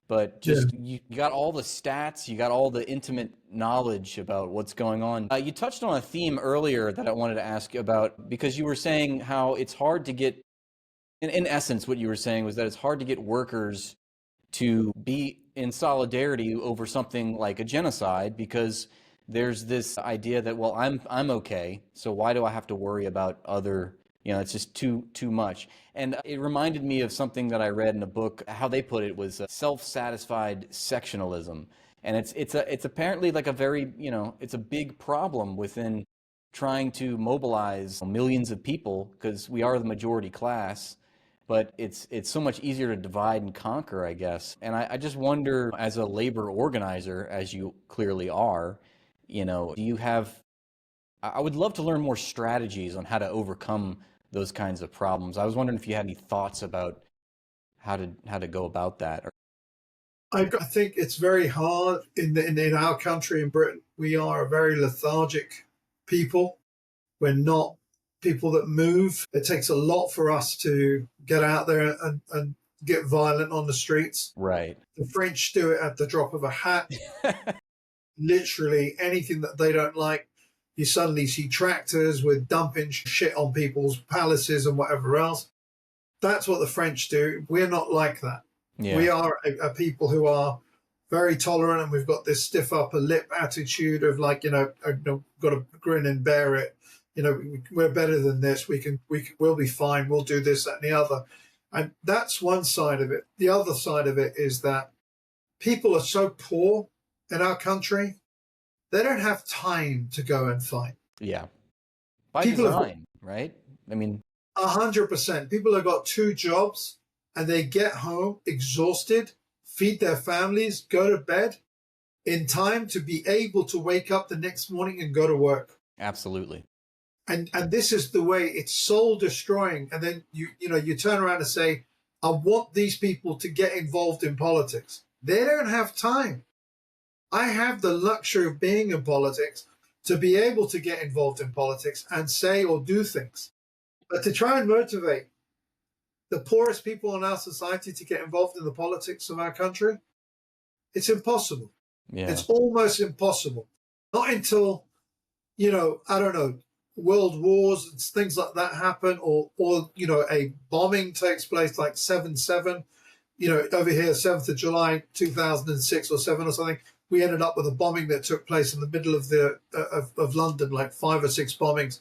but just you got all the stats, you got all the intimate knowledge about what's going on. You touched on a theme earlier that I wanted to ask about, because you were saying how it's hard to get, in essence, what you were saying was that it's hard to get workers to be in solidarity over something like a genocide, because there's this idea that, well, I'm okay, so why do I have to worry about other, it's just too much. And it reminded me of something that I read in a book. How they put it was self-satisfied sectionalism. And it's apparently like a very, it's a big problem within trying to mobilize millions of people, because we are the majority class. But it's so much easier to divide and conquer, I guess. And I just wonder, as a labor organizer, as you clearly are, do you have, I would love to learn more strategies on how to overcome those kinds of problems. I was wondering if you had any thoughts about how to go about that. I think it's very hard in our country, in Britain. We are a very lethargic people. We're not people that move. It takes a lot for us to get out there and get violent on the streets. Right. The French do it at the drop of a hat. Literally anything that they don't like, you suddenly see tractors with dumping shit on people's palaces and whatever else. That's what the French do. We're not like that. Yeah. We are a people who are very tolerant, and we've got this stiff upper lip attitude of like, got to grin and bear it. We're better than this. We'll be fine. We'll do this, that, and the other. And that's one side of it. The other side of it is that people are so poor in our country, they don't have time to go and fight. Yeah. By People design, right? I mean, 100%. People have got 2 jobs and they get home exhausted, feed their families, go to bed in time to be able to wake up the next morning and go to work. absolutely. And this is the way it's soul destroying. And then you turn around and say, I want these people to get involved in politics. They don't have time. I have the luxury of being in politics to be able to get involved in politics and say or do things. But to try and motivate the poorest people in our society to get involved in the politics of our country, it's impossible. Yeah. It's almost impossible. Not until, I don't know, world wars and things like that happen, or a bombing takes place like 7/7, over here, 7th of July 2006 or 7 or something. We ended up with a bombing that took place in the middle of of London, like 5 or 6 bombings.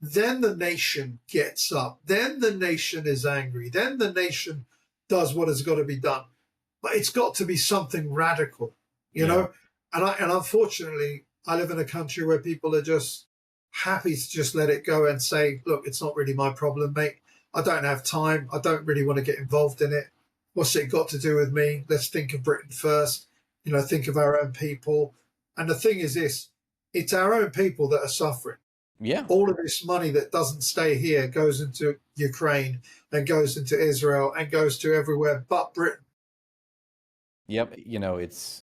Then the nation gets up. Then the nation is angry. Then the nation does what has got to be done. But it's got to be something radical, Yeah. And unfortunately, I live in a country where people are just happy to just let it go and say, look, it's not really my problem, mate. I don't have time. I don't really want to get involved in it. What's it got to do with me? Let's think of Britain first. Think of our own people. And the thing is this, it's our own people that are suffering. Yeah. All of this money that doesn't stay here goes into Ukraine and goes into Israel and goes to everywhere but Britain. Yep. It's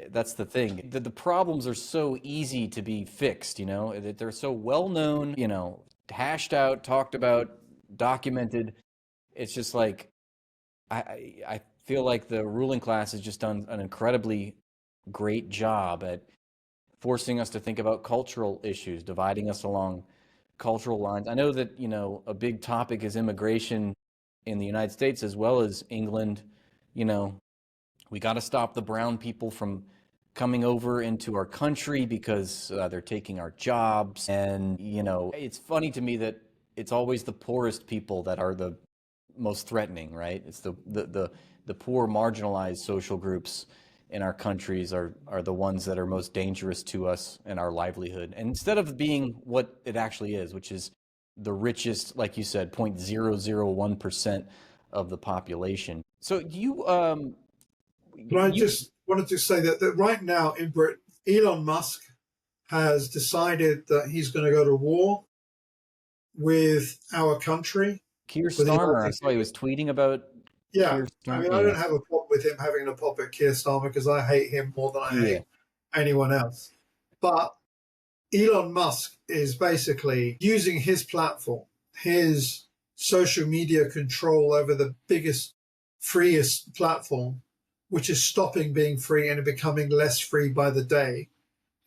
that's the thing. The problems are so easy to be fixed, that they're so well known, hashed out, talked about, documented. It's just like I feel like the ruling class has just done an incredibly great job at forcing us to think about cultural issues, dividing us along cultural lines. I know that, a big topic is immigration in the United States as well as England. We got to stop the brown people from coming over into our country because they're taking our jobs. And, it's funny to me that it's always the poorest people that are the most threatening, right? It's the poor, marginalized social groups in our countries are the ones that are most dangerous to us and our livelihood. And instead of being what it actually is, which is the richest, like you said, 0.001% of the population. So But I just wanted to say that right now in Britain, Elon Musk has decided that he's going to go to war with our country. Keir Starmer, I saw he was tweeting about Yeah, Keir I Starmer. mean, I don't have a problem with him having a pop at Keir Starmer because I hate him more than I hate anyone else. But Elon Musk is basically using his platform, his social media control over the biggest, freest platform, which is stopping being free and becoming less free by the day,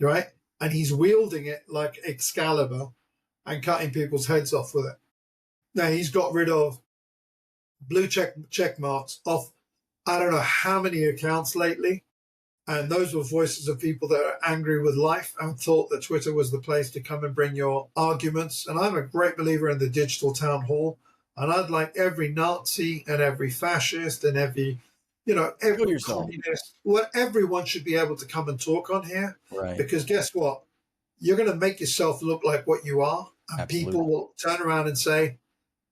right? And he's wielding it like Excalibur and cutting people's heads off with it. Now, he's got rid of blue check marks off I don't know how many accounts lately. And those were voices of people that are angry with life and thought that Twitter was the place to come and bring your arguments. And I'm a great believer in the digital town hall. And I'd like every Nazi and every fascist and every communist, everyone should be able to come and talk on here. Right. Because guess what? You're going to make yourself look like what you are. And Absolutely. people will turn around and say,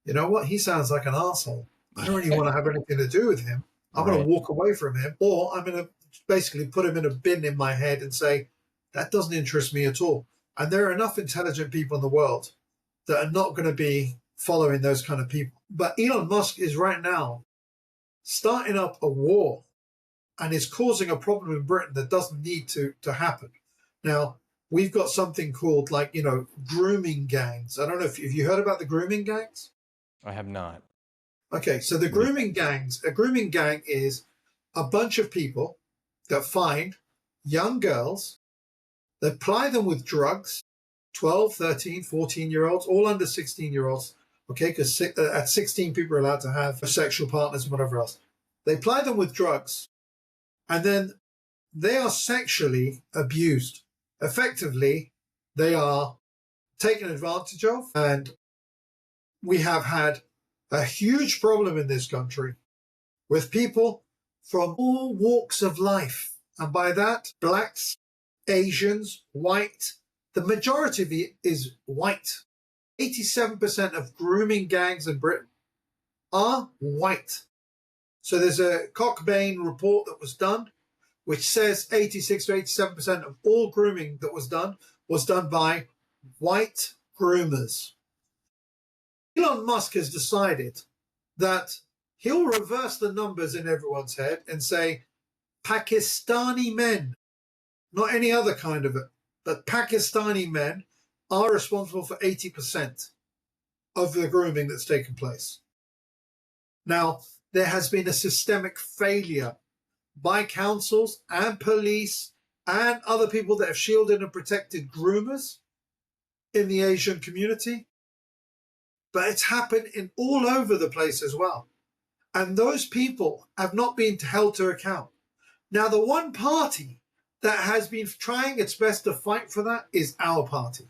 you know what? He sounds like an asshole. I don't really want to have anything to do with him. I'm going to walk away from him, or I'm going to basically put him in a bin in my head and say, that doesn't interest me at all. And there are enough intelligent people in the world that are not going to be following those kind of people. But Elon Musk is right now starting up a war and is causing a problem in Britain that doesn't need to happen. Now, we've got something called grooming gangs. I don't know if you heard about the grooming gangs? I have not. Okay, so the grooming gangs, a grooming gang is a bunch of people that find young girls, they ply them with drugs, 12, 13, 14-year-olds, all under 16-year-olds, okay, because at 16 people are allowed to have sexual partners and whatever else. They ply them with drugs, And then they are sexually abused. Effectively, they are taken advantage of. And we have had a huge problem in this country with people from all walks of life. And by that, blacks, Asians, white. The majority of it is white. 87% of grooming gangs in Britain are white. So there's a Cockbain report that was done, which says 86 to 87% of all grooming that was done by white groomers. Elon Musk has decided that he'll reverse the numbers in everyone's head and say Pakistani men, not any other kind of it, but Pakistani men are responsible for 80% of the grooming that's taken place. Now, there has been a systemic failure by councils and police and other people that have shielded and protected groomers in the Asian community. But it's happened in all over the place as well. And those people have not been held to account. Now, the one party that has been trying its best to fight for that is our party.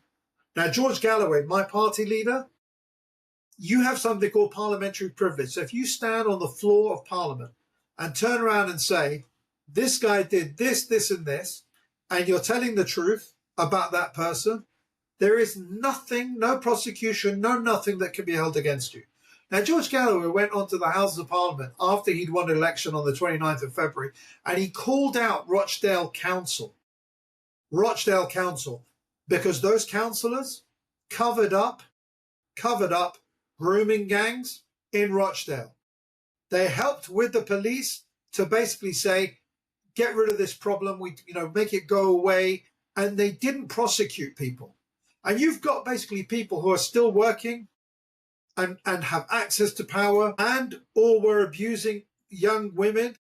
Now, George Galloway, my party leader, you have something called parliamentary privilege. So if you stand on the floor of Parliament and turn around and say, this guy did this, this, and this, and you're telling the truth about that person, there is nothing, no prosecution, no nothing that can be held against you. Now, George Galloway went onto the Houses of Parliament after he'd won an election on the 29th of February, and he called out Rochdale Council, because those councillors covered up grooming gangs in Rochdale. They helped with the police to basically say, get rid of this problem, make it go away, and they didn't prosecute people. And you've got basically people who are still working and have access to power and or were abusing young women,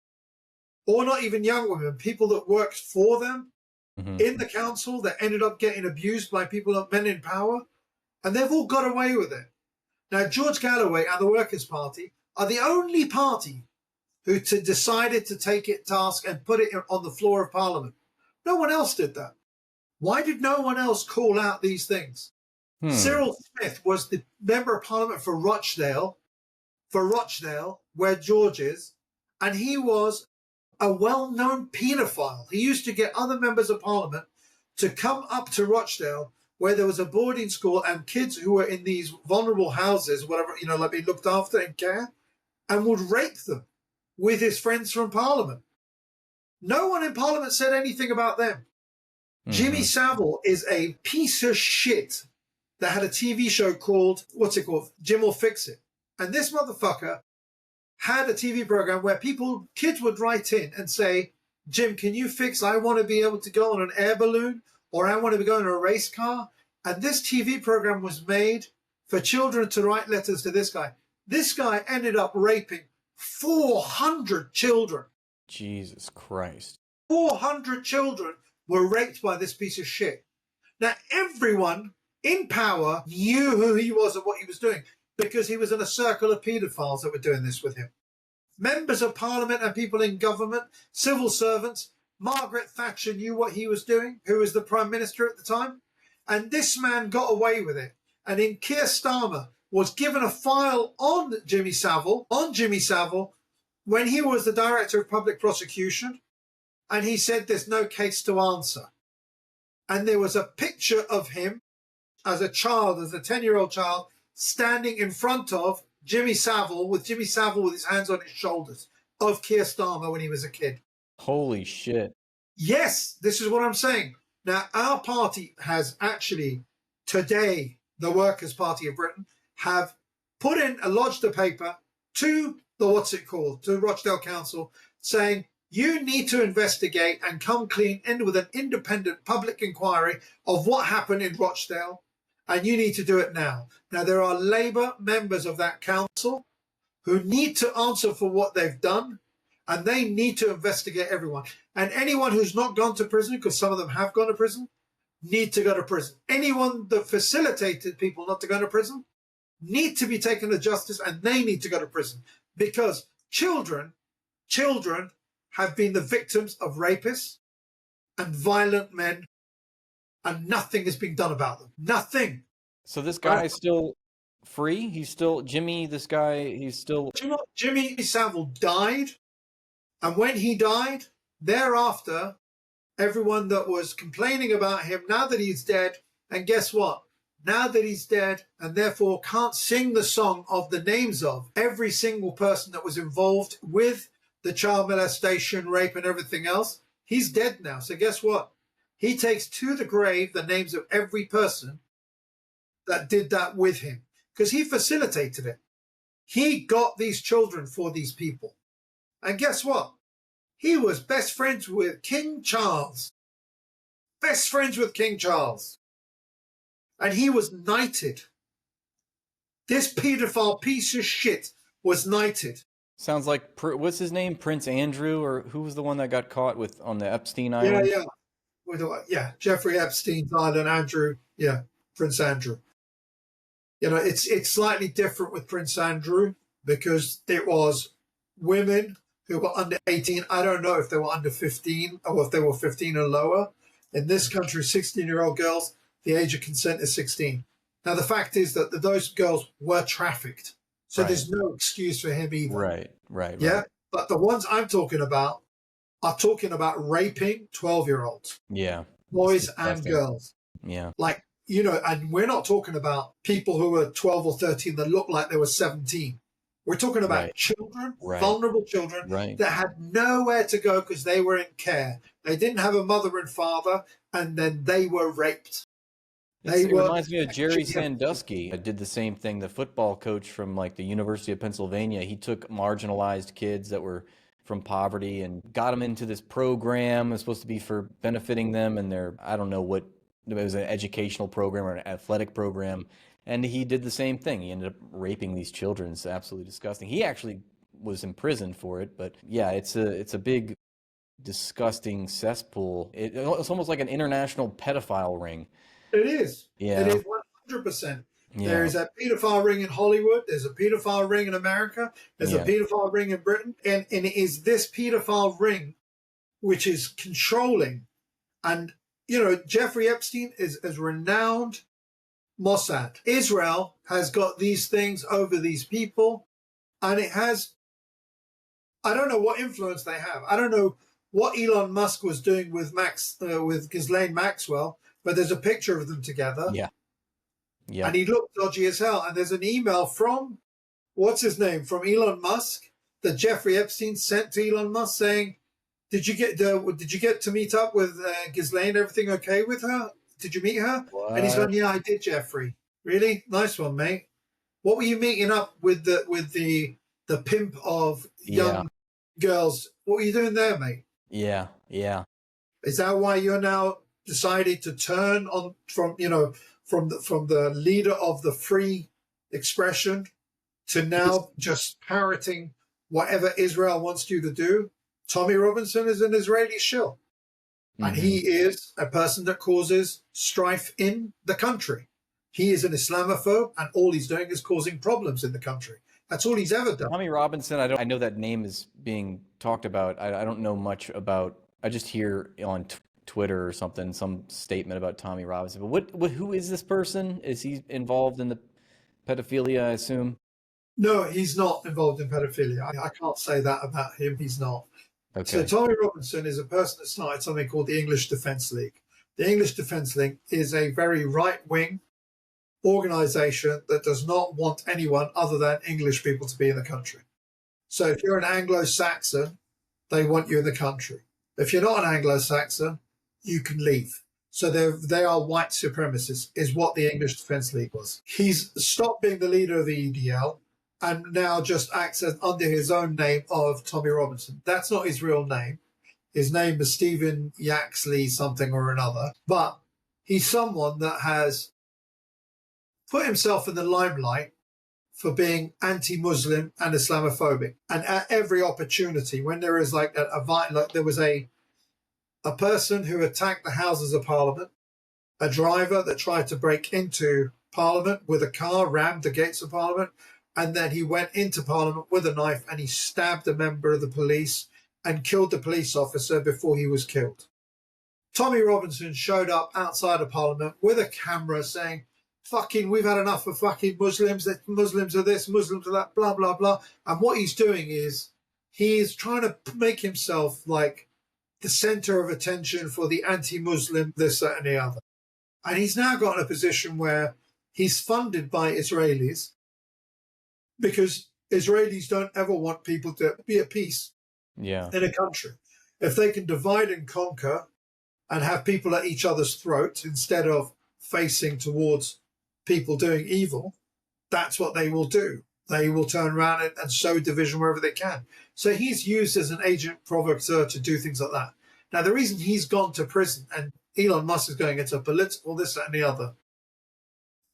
or not even young women, people that worked for them in the council that ended up getting abused by people, men in power, and they've all got away with it. Now, George Galloway and the Workers' Party are the only party who decided to take it task and put it on the floor of Parliament. No one else did that. Why did no one else call out these things? Cyril Smith was the Member of Parliament for Rochdale, where George is, and he was a well-known paedophile. He used to get other members of Parliament to come up to Rochdale, where there was a boarding school and kids who were in these vulnerable houses, whatever, like being looked after in care, and would rape them with his friends from Parliament. No one in Parliament said anything about them. Jimmy Savile is a piece of shit that had a TV show called, Jim Will Fix It. And this motherfucker had a TV program where kids would write in and say, Jim, can you fix, I want to be able to go on an air balloon, or I want to go in a race car. And this TV program was made for children to write letters to this guy. This guy ended up raping 400 children. Jesus Christ. 400 children were raped by this piece of shit. Now, everyone in power knew who he was and what he was doing because he was in a circle of paedophiles that were doing this with him. Members of Parliament and people in government, civil servants, Margaret Thatcher knew what he was doing, who was the Prime Minister at the time. And this man got away with it. And in Keir Starmer was given a file on Jimmy Savile when he was the Director of Public Prosecution. And he said there's no case to answer. And there was a picture of him as a 10-year-old child, standing in front of Jimmy Savile with his hands on his shoulders of Keir Starmer when he was a kid. Holy shit. Yes, this is what I'm saying. Now, our party has actually, today, the Workers' Party of Britain, have lodged a paper to to Rochdale Council, saying, you need to investigate and come clean in with an independent public inquiry of what happened in Rochdale, and you need to do it now. Now, there are Labour members of that council who need to answer for what they've done, and they need to investigate everyone. And anyone who's not gone to prison, because some of them have gone to prison, need to go to prison. Anyone that facilitated people not to go to prison need to be taken to justice, and they need to go to prison. Because children have been the victims of rapists and violent men, and nothing has been done about them. Nothing. So this guy is still free? He's still Jimmy, this guy, he's still... Do you know, Jimmy Savile died, and when he died, thereafter, everyone that was complaining about him, now that he's dead, and guess what? Now that he's dead, and therefore can't sing the song of the names of every single person that was involved with the child molestation, rape, and everything else, he's dead now. So guess what? He takes to the grave the names of every person that did that with him, because he facilitated it. He got these children for these people. And guess what? He was best friends with King Charles. Best friends with King Charles. And he was knighted. This paedophile piece of shit was knighted. Sounds like, what's his name? Prince Andrew? Or who was the one that got caught with on the Epstein Island? Yeah. Jeffrey Epstein's island, Andrew. Yeah, Prince Andrew. You know, it's slightly different with Prince Andrew because it was women who were under 18. I don't know if they were under 15 or if they were 15 or lower. In this country, 16-year-old girls, the age of consent is 16. Now, the fact is that those girls were trafficked. So there's no excuse for him either. Right. Yeah. But the ones I'm talking about are talking about raping 12-year-olds. Yeah. Boys and girls. Yeah. Like, you know, and we're not talking about people who were 12 or 13 that looked like they were 17. We're talking about children, vulnerable children that had nowhere to go because they were in care. They didn't have a mother and father, and then they were raped. It reminds me of Jerry Sandusky. I did the same thing. The football coach from like the University of Pennsylvania, he took marginalized kids that were from poverty and got them into this program. It was supposed to be for benefiting them and their, I don't know what, it was an educational program or an athletic program. And he did the same thing. He ended up raping these children. It's absolutely disgusting. He actually was imprisoned for it. But yeah, it's a big, disgusting cesspool. It's almost like an international pedophile ring. It is. Yeah. It is 100%. Yeah. There is a pedophile ring in Hollywood. There's a pedophile ring in America. There's a pedophile ring in Britain. And it is this pedophile ring which is controlling. And, you know, Jeffrey Epstein is renowned Mossad. Israel has got these things over these people. And it has, I don't know what influence they have. I don't know what Elon Musk was doing with Ghislaine Maxwell, but there's a picture of them together. Yeah. And he looked dodgy as hell. And there's an email from, what's his name, from Elon Musk that Jeffrey Epstein sent to Elon Musk saying, did you get to meet up with Ghislaine? Everything okay with her? Did you meet her? What? And he's going, yeah, I did, Jeffrey. Really? Nice one, mate. What were you meeting up with the pimp of young girls? What were you doing there, mate? Yeah. Is that why you're now decided to turn on from the leader of the free expression to now just parroting whatever Israel wants you to do? Tommy Robinson is an Israeli shill. And he is a person that causes strife in the country. He is an Islamophobe, and all he's doing is causing problems in the country. That's all he's ever done. Tommy Robinson, I know that name is being talked about. I don't know much about, I just hear on Twitter or something, some statement about Tommy Robinson. But who is this person? Is he involved in the pedophilia, I assume? No, he's not involved in pedophilia. I can't say that about him. He's not. Okay. So Tommy Robinson is a person that started something called the English Defence League. The English Defence League is a very right-wing organisation that does not want anyone other than English people to be in the country. So if you're an Anglo-Saxon, they want you in the country. If you're not an Anglo-Saxon, you can leave. So they are white supremacists, is what the English Defence League was. He's stopped being the leader of the EDL and now just acts under his own name of Tommy Robinson. That's not his real name. His name is Stephen Yaxley something or another. But he's someone that has put himself in the limelight for being anti-Muslim and Islamophobic. And at every opportunity, when there is like there was a person who attacked the Houses of Parliament, a driver that tried to break into Parliament with a car, rammed the gates of Parliament, and then he went into Parliament with a knife and he stabbed a member of the police and killed the police officer before he was killed. Tommy Robinson showed up outside of Parliament with a camera saying, fucking, we've had enough of fucking Muslims. Muslims are this, Muslims are that, blah, blah, blah. And what he's doing is he is trying to make himself like the center of attention for the anti-Muslim, this, that, and the other. And he's now got in a position where he's funded by Israelis because Israelis don't ever want people to be at peace in a country. If they can divide and conquer and have people at each other's throats instead of facing towards people doing evil, that's what they will do. They will turn around and sow division wherever they can. So he's used as an agent provocateur to do things like that. Now, the reason he's gone to prison and Elon Musk is going into political this, that, and the other,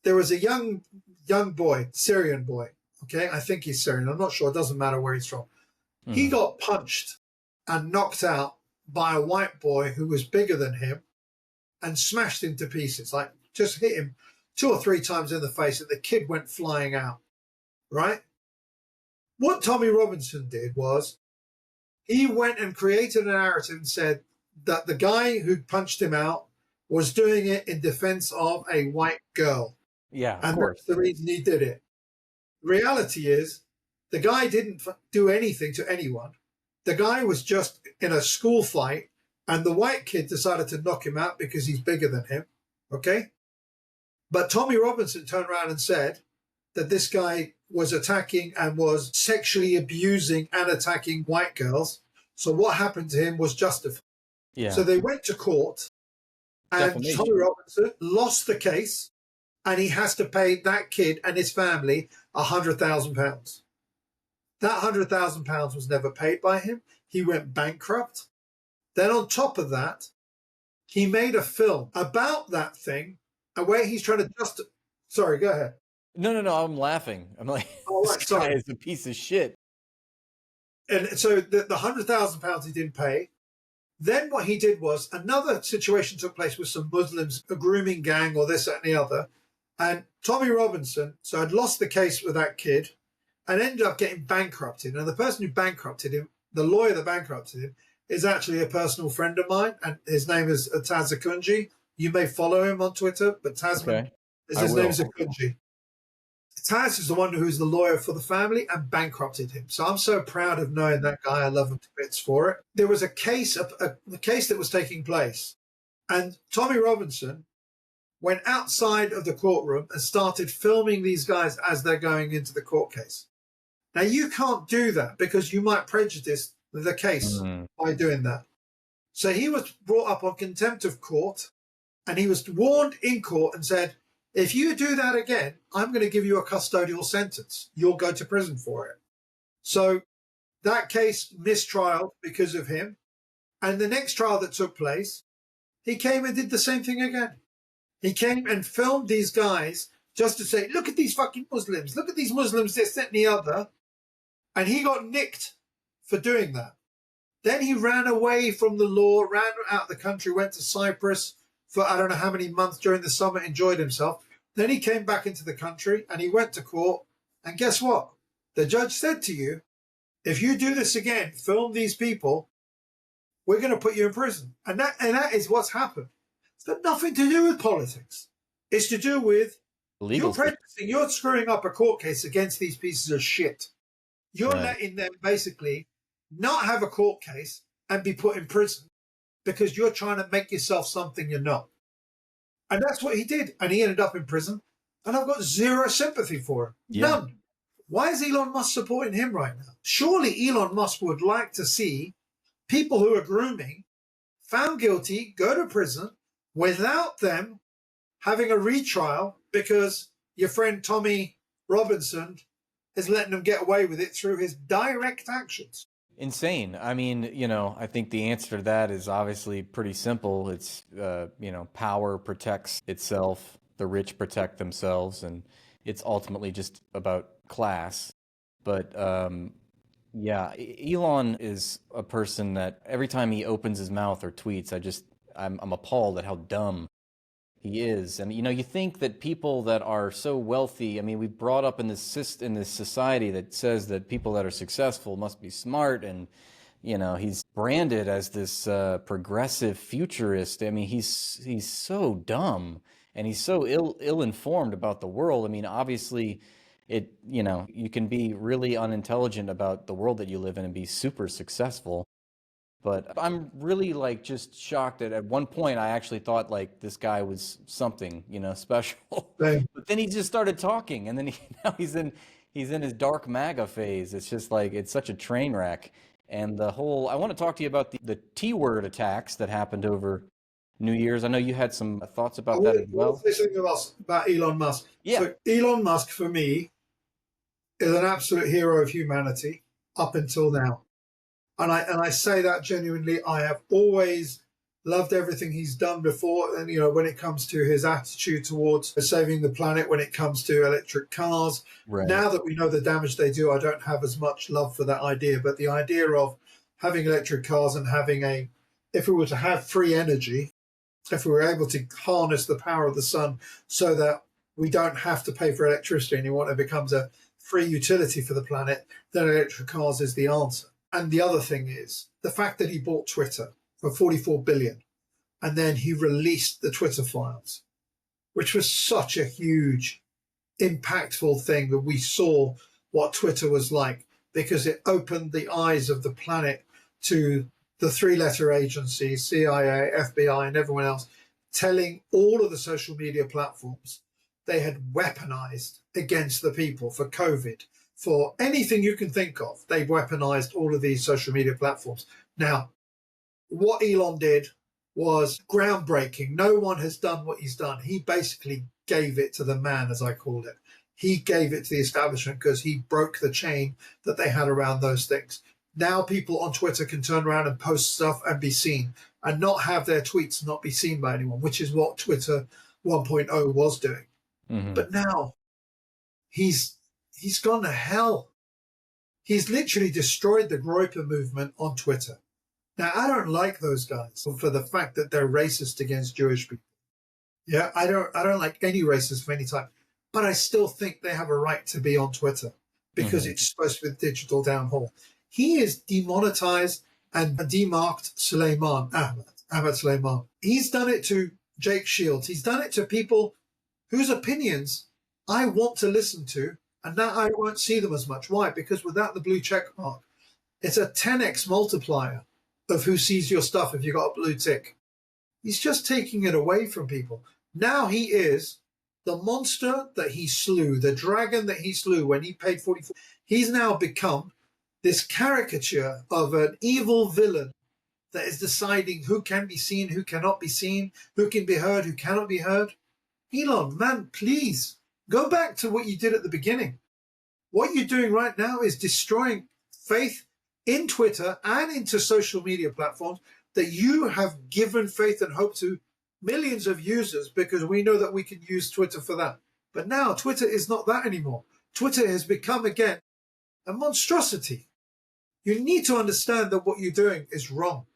there was a young boy, Syrian boy, okay? I think he's Syrian. I'm not sure. It doesn't matter where he's from. He got punched and knocked out by a white boy who was bigger than him and smashed him to pieces, like just hit him 2 or 3 times in the face, and the kid went flying out, right? What Tommy Robinson did was he went and created a narrative and said that the guy who punched him out was doing it in defense of a white girl. Yeah, and that's the reason he did it. Reality is the guy didn't do anything to anyone. The guy was just in a school fight, and the white kid decided to knock him out because he's bigger than him, okay? But Tommy Robinson turned around and said that this guy was attacking and was sexually abusing and attacking white girls. So what happened to him was justified. Yeah. So they went to court, and Tommy Robinson lost the case, and he has to pay that kid and his family £100,000. That £100,000 was never paid by him. He went bankrupt. Then on top of that, he made a film about that thing, where he's trying to just. Sorry, go ahead. No, I'm laughing. I'm like, this guy is a piece of shit. And so the £100,000 he didn't pay. Then what he did was another situation took place with some Muslims, a grooming gang or this, that, and the other. And Tommy Robinson, so had lost the case with that kid and ended up getting bankrupted. And the person who bankrupted him, the lawyer that bankrupted him, is actually a personal friend of mine. And his name is Taz Akunji. You may follow him on Twitter, but Tasman, his name is Akunji. Taz is the one who's the lawyer for the family and bankrupted him. So I'm so proud of knowing that guy. I love him to bits for it. There was a case that was taking place, and Tommy Robinson went outside of the courtroom and started filming these guys as they're going into the court case. Now, you can't do that because you might prejudice the case by doing that. So he was brought up on contempt of court, and he was warned in court and said, if you do that again, I'm going to give you a custodial sentence. You'll go to prison for it. So that case mistrialed because of him. And the next trial that took place, he came and did the same thing again. He came and filmed these guys just to say, look at these fucking Muslims. Look at these Muslims, this, that, and the other. And he got nicked for doing that. Then he ran away from the law, ran out of the country, went to Cyprus for I don't know how many months during the summer, enjoyed himself. Then he came back into the country and he went to court. And guess what? The judge said to you, if you do this again, film these people, we're going to put you in prison. And that is what's happened. It's got nothing to do with politics. It's to do with you're prejudicing, you're screwing up a court case against these pieces of shit. You're letting them basically not have a court case and be put in prison because you're trying to make yourself something you're not. And that's what he did. And he ended up in prison. And I've got zero sympathy for him. Yeah. None. Why is Elon Musk supporting him right now? Surely Elon Musk would like to see people who are grooming found guilty, go to prison without them having a retrial because your friend Tommy Robinson is letting them get away with it through his direct actions. Insane. I mean, I think the answer to that is obviously pretty simple. It's, power protects itself. The rich protect themselves, and it's ultimately just about class. But Elon is a person that every time he opens his mouth or tweets, I'm appalled at how dumb he is. And you think that people that are so wealthy, I mean, we brought up in this society that says that people that are successful must be smart and He's branded as this progressive futurist. I mean, he's so dumb, and he's so ill-informed about the world. I mean, obviously, you can be really unintelligent about the world that you live in and be super successful. But I'm really like just shocked that at one point I actually thought like this guy was something, special. Same. But then he just started talking, and then now he's in his dark MAGA phase. It's just like it's such a train wreck. And I want to talk to you about the T word attacks that happened over New Year's. I know you had some thoughts about that as I want well. to say something about Elon Musk. Yeah. So Elon Musk, for me, is an absolute hero of humanity up until now. And I say that genuinely. I have always loved everything he's done before. And, when it comes to his attitude towards saving the planet, when it comes to electric cars, Right. now that we know the damage they do, I don't have as much love for that idea. But the idea of having electric cars and if we were to have free energy, if we were able to harness the power of the sun so that we don't have to pay for electricity anymore, it becomes a free utility for the planet, then electric cars is the answer. And the other thing is the fact that he bought Twitter for 44 billion and then he released the Twitter files, which was such a huge, impactful thing that we saw what Twitter was like, because it opened the eyes of the planet to the three-letter agencies, CIA, FBI, and everyone else, telling all of the social media platforms they had weaponized against the people for COVID, for anything you can think of. They've weaponized all of these social media platforms. Now, what Elon did was groundbreaking. No one has done what he's done. He basically gave it to the man, as I called it. He gave it to the establishment because he broke the chain that they had around those things. Now people on Twitter can turn around and post stuff and be seen and not have their tweets not be seen by anyone, which is what Twitter 1.0 was doing. Mm-hmm. But now he's gone to hell. He's literally destroyed the Groyper movement on Twitter. Now, I don't like those guys for the fact that they're racist against Jewish people. Yeah, I don't like any racists of any type, but I still think they have a right to be on Twitter because it's supposed to be the digital downhole. He is demonetized and demarked Ahmed Suleiman. He's done it to Jake Shields. He's done it to people whose opinions I want to listen to, and now I won't see them as much. Why? Because without the blue check mark, it's a 10x multiplier of who sees your stuff if you got a blue tick. He's just taking it away from people. Now he is the monster that he slew, the dragon that he slew when he paid 44. He's now become this caricature of an evil villain that is deciding who can be seen, who cannot be seen, who can be heard, who cannot be heard. Elon, man, please go back to what you did at the beginning. What you're doing right now is destroying faith in Twitter and into social media platforms that you have given faith and hope to millions of users, because we know that we can use Twitter for that. But now Twitter is not that anymore. Twitter has become, again, a monstrosity. You need to understand that what you're doing is wrong.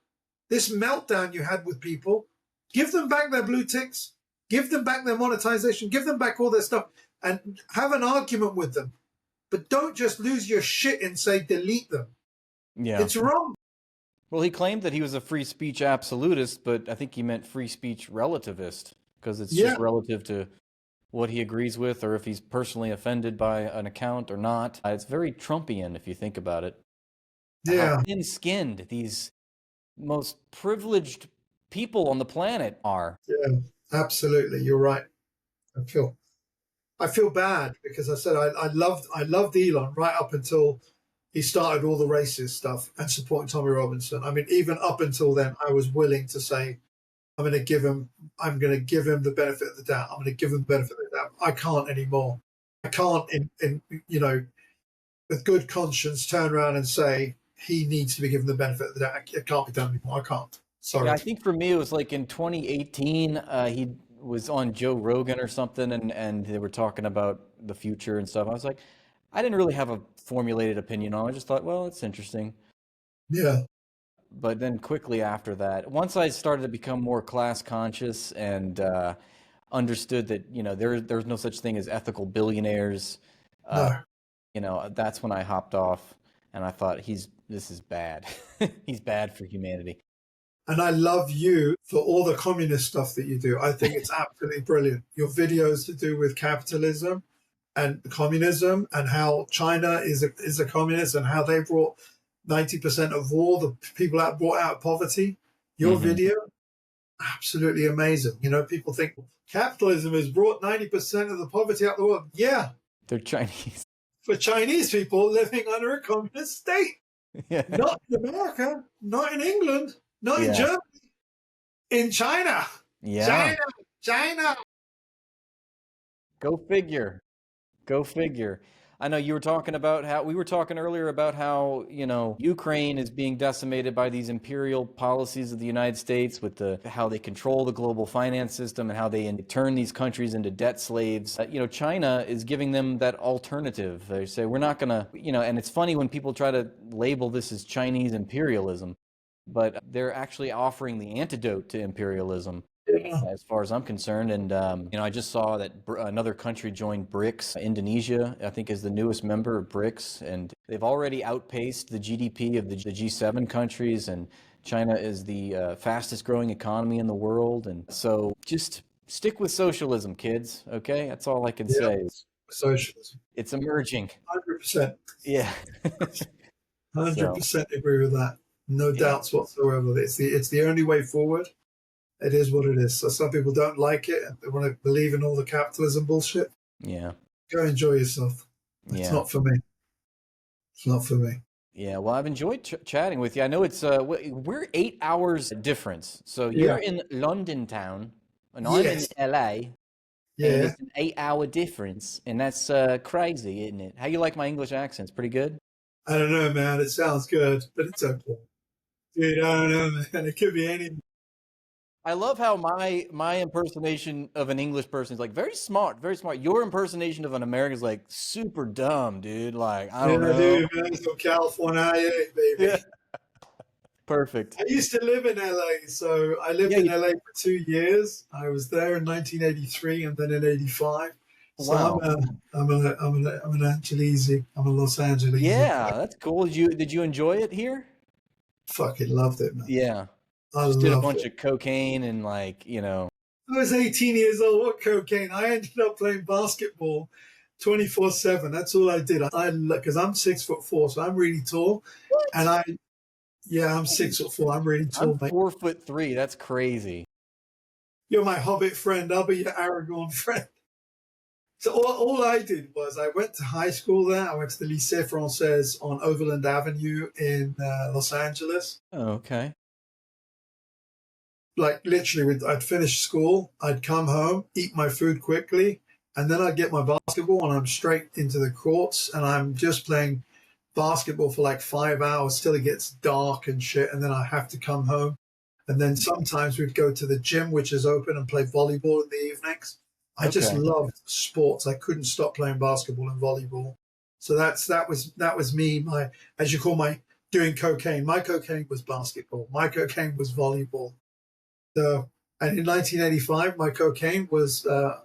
This meltdown you had with people, give them back their blue ticks, give them back their monetization, give them back all their stuff, and have an argument with them. But don't just lose your shit and say delete them. Yeah. It's wrong. Well, he claimed that he was a free speech absolutist, but I think he meant free speech relativist, because it's just relative to what he agrees with or if he's personally offended by an account or not. It's very Trumpian if you think about it. Yeah. How thin-skinned these most privileged people on the planet are. Yeah, absolutely. You're right. I feel bad because I said I loved Elon right up until he started all the racist stuff and supporting Tommy Robinson. I mean, even up until then, I was willing to say, I'm going to give him the benefit of the doubt. I'm going to give him the benefit of the doubt. I can't anymore. I can't, with good conscience, turn around and say he needs to be given the benefit of the doubt. It can't be done anymore. I can't. Sorry. Yeah, I think for me, it was like in 2018, he was on Joe Rogan or something, and they were talking about the future and stuff. I was like, I didn't really have a formulated opinion on it. I just thought, well, it's interesting. Yeah. But then quickly after that, once I started to become more class conscious and understood that, there's no such thing as ethical billionaires, No. that's when I hopped off. And I thought, this is bad. He's bad for humanity. And I love you for all the communist stuff that you do. I think it's absolutely brilliant. Your videos to do with capitalism and communism and how China is a communist and how they brought 90% of all the people out brought out of poverty. Your video, absolutely amazing. You know, people think capitalism has brought 90% of the poverty out of the world. Yeah. They're Chinese. For Chinese people living under a communist state. Yeah. Not in America, not in England, not in Germany, in China. Yeah. China. Go figure. Go figure. I know you were talking about how we were talking earlier about how, you know, Ukraine is being decimated by these imperial policies of the United States with how they control the global finance system and how they turn these countries into debt slaves. You know, China is giving them that alternative. They say, we're not going to, you know, and it's funny when people try to label this as Chinese imperialism, but they're actually offering the antidote to imperialism. As far as I'm concerned. And, you know, I just saw that another country joined BRICS. Indonesia, I think, is the newest member of BRICS. And they've already outpaced the GDP of the G7 countries. And China is the fastest growing economy in the world. And so just stick with socialism, kids. Okay? That's all I can say. Socialism. It's emerging. 100%. Yeah. 100% agree with that. No doubts whatsoever. It's the only way forward. It is what it is. So some people don't like it and they want to believe in all the capitalism bullshit. Yeah. Go enjoy yourself. It's not for me. It's not for me. Yeah, well, I've enjoyed chatting with you. I know it's we're 8 hours difference. So you're in London town, and I'm in LA. Yeah, and it's an 8-hour difference, and that's crazy, isn't it? How you like my English accent? It's pretty good. I don't know, man. It sounds good, but it's okay. Dude, I don't know, man. It could be any. I love how my impersonation of an English person is like very smart, very smart. Your impersonation of an American is like super dumb, dude. Like, I don't know. Dude, man, it's from California, baby. Yeah. Perfect. I used to live in LA, so I lived in LA for 2 years. I was there in 1983 and then in 85. So wow. I'm an Angelese. I'm a Los Angeles. Yeah, that's cool. Did you enjoy it here? Fucking loved it, man. Yeah. I just did a bunch of cocaine and like, you know. I was 18 years old. What cocaine? I ended up playing basketball 24/7. That's all I did. Because I'm 6'4", so I'm really tall. What? And I'm 6'4". I'm really tall. I'm 4'3". That's crazy. You're my Hobbit friend. I'll be your Aragorn friend. So all I did was I went to high school there. I went to the Lycée Français on Overland Avenue in Los Angeles. Oh, okay. Like literally, I'd finish school, I'd come home, eat my food quickly, and then I'd get my basketball and I'm straight into the courts and I'm just playing basketball for like 5 hours till it gets dark and shit. And then I have to come home. And then sometimes we'd go to the gym, which is open, and play volleyball in the evenings. I just loved sports. I couldn't stop playing basketball and volleyball. So that was me, as you call doing cocaine. My cocaine was basketball. My cocaine was volleyball. So, and in 1985, my cocaine was a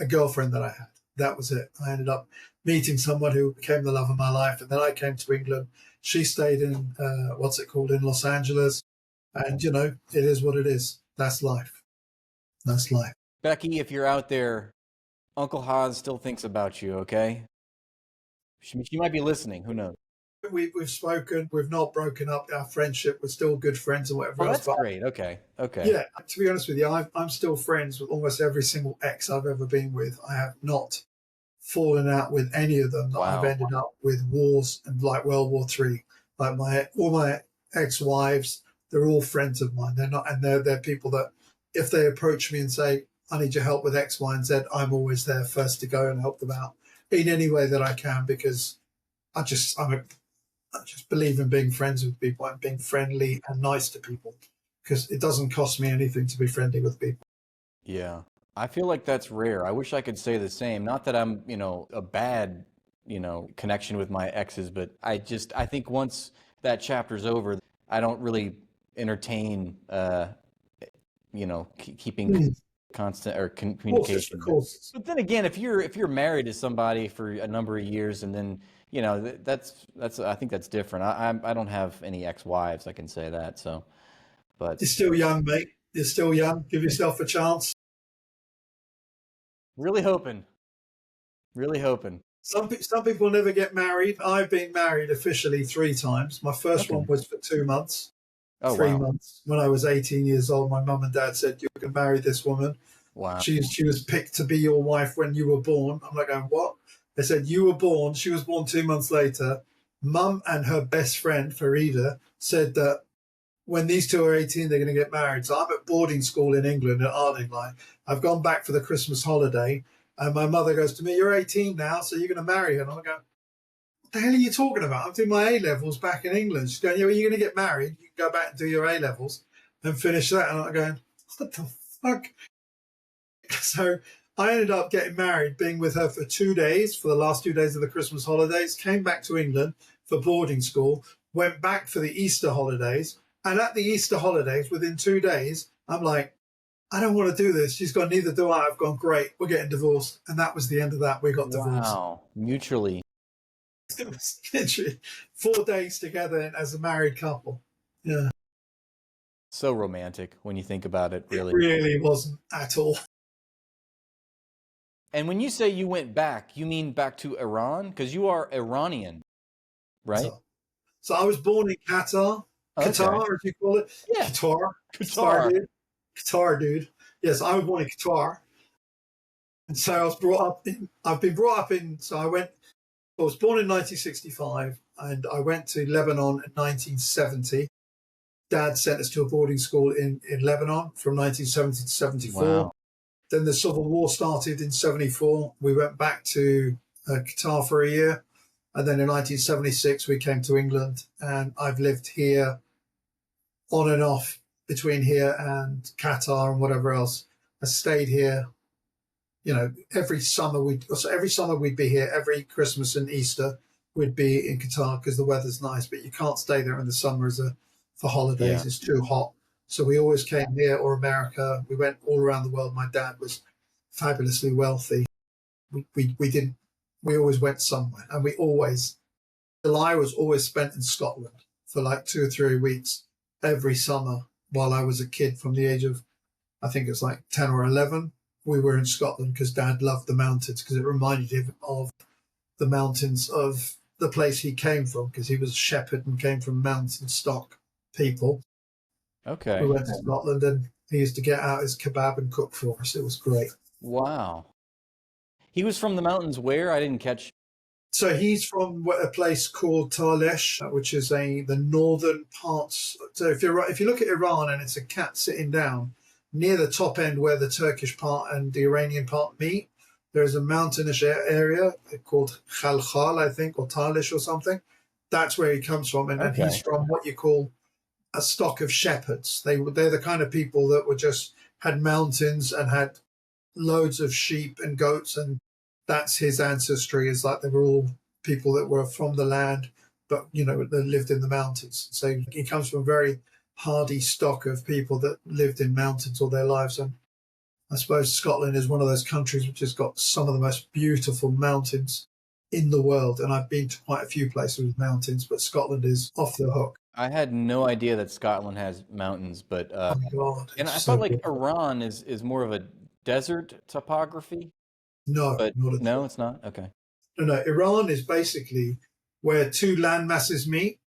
girlfriend that I had. That was it. I ended up meeting someone who became the love of my life. And then I came to England. She stayed in, in Los Angeles. And, you know, it is what it is. That's life. That's life. Becky, if you're out there, Uncle Hoz still thinks about you, okay? She might be listening. Who knows? We've spoken. We've not broken up our friendship. We're still good friends and whatever else. That's great. Okay. Yeah, to be honest with you, I'm still friends with almost every single ex I've ever been with. I have not fallen out with any of them that I've ended up with wars and like World War III. Like all my ex-wives, they're all friends of mine. They're not, and they're people that if they approach me and say, I need your help with X, Y, and Z, I'm always there first to go and help them out in any way that I can because I just believe in being friends with people and being friendly and nice to people because it doesn't cost me anything to be friendly with people. Yeah. I feel like that's rare. I wish I could say the same. Not that I'm, a bad, connection with my exes, but I think once that chapter's over, I don't really entertain, keeping constant or communication. Of course. But then again, if you're married to somebody for a number of years and then you know, that's I think that's different. I don't have any ex-wives, I can say that. So, but You're still young, mate. You're still young. Give yourself a chance. really hoping, really hoping. Some people never get married. I've been married officially 3 times. My first Okay. one was for 2 months, Oh, three wow. months. When I was 18 years old, my mum and dad said, "You can marry this woman. Wow. She was picked to be your wife when you were born." I'm like, going, what? They said, "You were born." She was born 2 months later. Mum and her best friend, Farida, said that when these two are 18, they're going to get married. So I'm at boarding school in England at Ardingly. I've gone back for the Christmas holiday. And my mother goes to me, "You're 18 now, so you're going to marry her." And I'm going, "What the hell are you talking about? I'm doing my A-levels back in England." She's going, "Yeah, well, you're going to get married. You can go back and do your A-levels and finish that." And I'm going, "What the fuck?" So I ended up getting married, being with her for 2 days, for the last 2 days of the Christmas holidays, came back to England for boarding school, went back for the Easter holidays. And at the Easter holidays, within 2 days, I'm like, "I don't want to do this." She's gone, "Neither do I." I've gone, "Great, we're getting divorced." And that was the end of that. We got divorced. Wow. Mutually. It was literally 4 days together as a married couple. Yeah, So romantic when you think about it, it really. really wasn't at all. And when you say you went back, you mean back to Iran? Because you are Iranian, right? So I was born in Qatar. Okay. Qatar, as you call it. Yeah. Qatar. Qatar. Dude. Qatar, dude. Yes, I was born in Qatar. And so I was brought up in, I've been brought up in, so I was born in 1965 and I went to Lebanon in 1970. Dad sent us to a boarding school in Lebanon from 1970 to 74. Wow. Then the Civil War started in 74. We went back to Qatar for a year. And then in 1976, we came to England. And I've lived here on and off between here and Qatar and whatever else. I stayed here, every summer we'd be here. Every Christmas and Easter we'd be in Qatar because the weather's nice, but you can't stay there in the summer for holidays. Yeah. It's too hot. So we always came here or America. We went all around the world. My dad was fabulously wealthy. We always went somewhere, and July was always spent in Scotland for like 2 or 3 weeks every summer while I was a kid from the age of, I think it was like 10 or 11. We were in Scotland because Dad loved the mountains because it reminded him of the mountains of the place he came from because he was a shepherd and came from mountain stock people. Okay. We went to Scotland and he used to get out his kebab and cook for us. It was great. Wow. He was from the mountains where? I didn't catch. So he's from a place called Talesh, which is the northern parts. So if you look at Iran and it's a cat sitting down near the top end where the Turkish part and the Iranian part meet, there is a mountainous area called Khalkhal, I think, or Talesh or something. That's where he comes from, and he's from what you call a stock of shepherds. They're the kind of people that had mountains and had loads of sheep and goats, and that's his ancestry. Is like they were all people that were from the land, but they lived in the mountains. So he comes from a very hardy stock of people that lived in mountains all their lives. And I suppose Scotland is one of those countries which has got some of the most beautiful mountains in the world. And I've been to quite a few places with mountains, but Scotland is off the hook. I had no idea that Scotland has mountains, but Oh my God, and I so thought like beautiful. Iran is more of a desert topography, No, but not at all. no, it's not. Okay. No. Iran is basically where two land masses meet.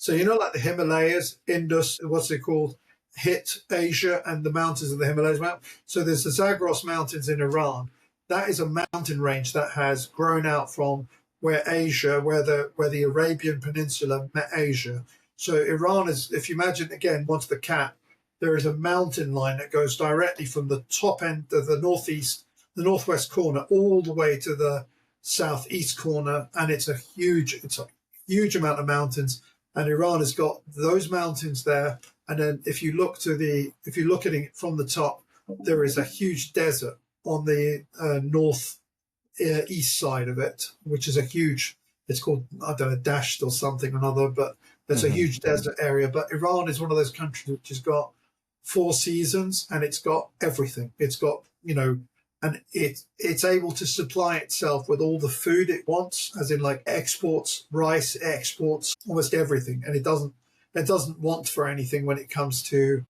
So like the Himalayas, Indus, what's it called? Hit Asia and the mountains of the Himalayas. So there's the Zagros Mountains in Iran. That is a mountain range that has grown out from where the Arabian Peninsula met Asia. So Iran is, if you imagine again, once the cat, there is a mountain line that goes directly from the top end of the northwest corner, all the way to the southeast corner, and it's a huge amount of mountains. And Iran has got those mountains there. And then if you look at it from the top, there is a huge desert on the east side of it, which is it's called, I don't know, Dasht or something or another, but there's a huge desert area. But Iran is one of those countries which has got 4 seasons and it's got everything. It's got, and it's able to supply itself with all the food it wants, as in like exports rice, exports almost everything, and it doesn't want for anything when it comes to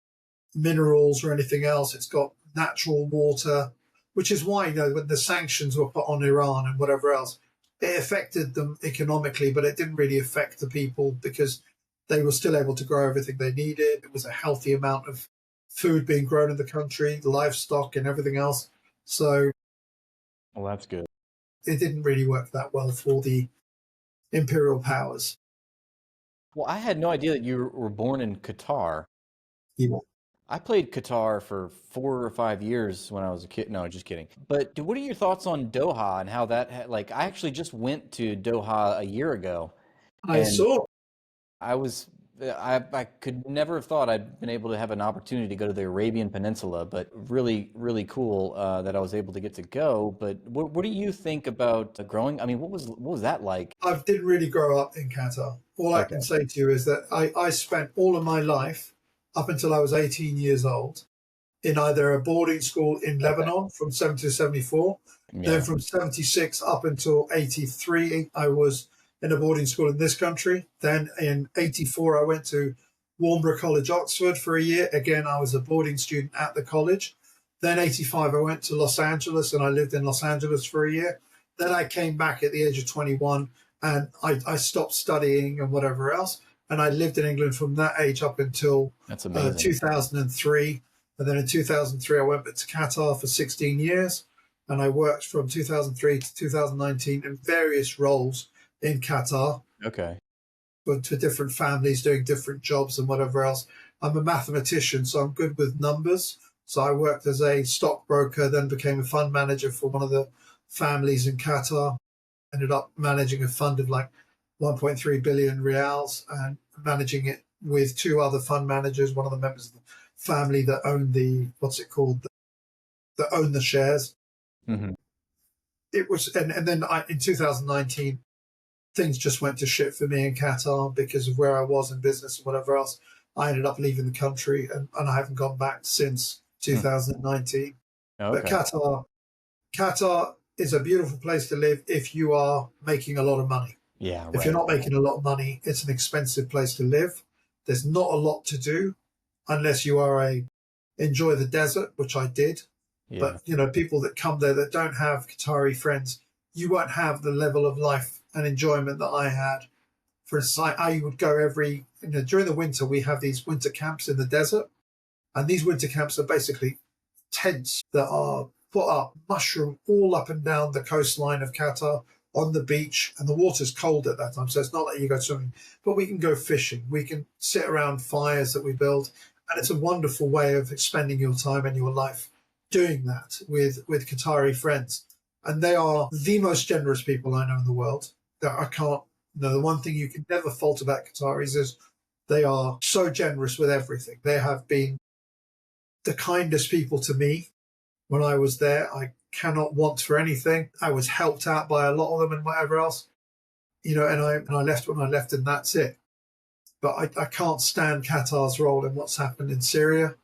minerals or anything else. It's got natural water, which is why, when the sanctions were put on Iran and whatever else, it affected them economically, but it didn't really affect the people because they were still able to grow everything they needed. It was a healthy amount of food being grown in the country, the livestock and everything else. So Well, that's good. it didn't really work that well for the imperial powers. Well, I had no idea that you were born in Qatar. Yeah. I played Qatar for 4 or 5 years when I was a kid. No, just kidding. But what are your thoughts on Doha and how that, like, I actually just went to Doha a year ago, I and saw. I was, I could never have thought I'd been able to have an opportunity to go to the Arabian Peninsula, but really, really cool that I was able to get to go. But what do you think about growing? I mean, what was that like? I didn't really grow up in Qatar. All I can Okay. say to you is that I spent all of my life, up until I was 18 years old, in either a boarding school in Okay. Lebanon from 70 to 74. Then Yeah. from 76 up until 83, I was in a boarding school in this country. Then in 84, I went to Warnborough College, Oxford for a year. Again, I was a boarding student at the college. Then 85, I went to Los Angeles and I lived in Los Angeles for a year. Then I came back at the age of 21 and I stopped studying and whatever else. And I lived in England from that age up until That's amazing. 2003. And then in 2003, I went back to Qatar for 16 years. And I worked from 2003 to 2019 in various roles in Qatar Okay. for different families doing different jobs and whatever else. I'm a mathematician, so I'm good with numbers. So I worked as a stockbroker, then became a fund manager for one of the families in Qatar. Ended up managing a fund of like 1.3 billion reals and managing it with two other fund managers, one of the members of the family that own the, what's it called, that own the shares. Hmm. It was, and then in 2019, things just went to shit for me in Qatar because of where I was in business and whatever else. I ended up leaving the country and I haven't gone back since 2019. But Okay. Qatar is a beautiful place to live if you are making a lot of money. Yeah, If you're right. not making a lot of money, it's an expensive place to live. There's not a lot to do unless you are enjoy the desert, which I did. Yeah. But people that come there that don't have Qatari friends, you won't have the level of life and enjoyment that I had. For instance, I would go during the winter. We have these winter camps in the desert, and these winter camps are basically tents that are put up, mushroom all up and down the coastline of Qatar on the beach, and the water's cold at that time, so it's not like you go swimming, but we can go fishing. We can sit around fires that we build, and it's a wonderful way of spending your time and your life doing that with Qatari friends. And they are the most generous people I know in the world. That I can't. The one thing you can never fault about Qataris is they are so generous with everything. They have been the kindest people to me when I was there. I cannot want for anything. I was helped out by a lot of them and whatever else, and I left when I left, and that's it. But I can't stand Qatar's role in what's happened in Syria.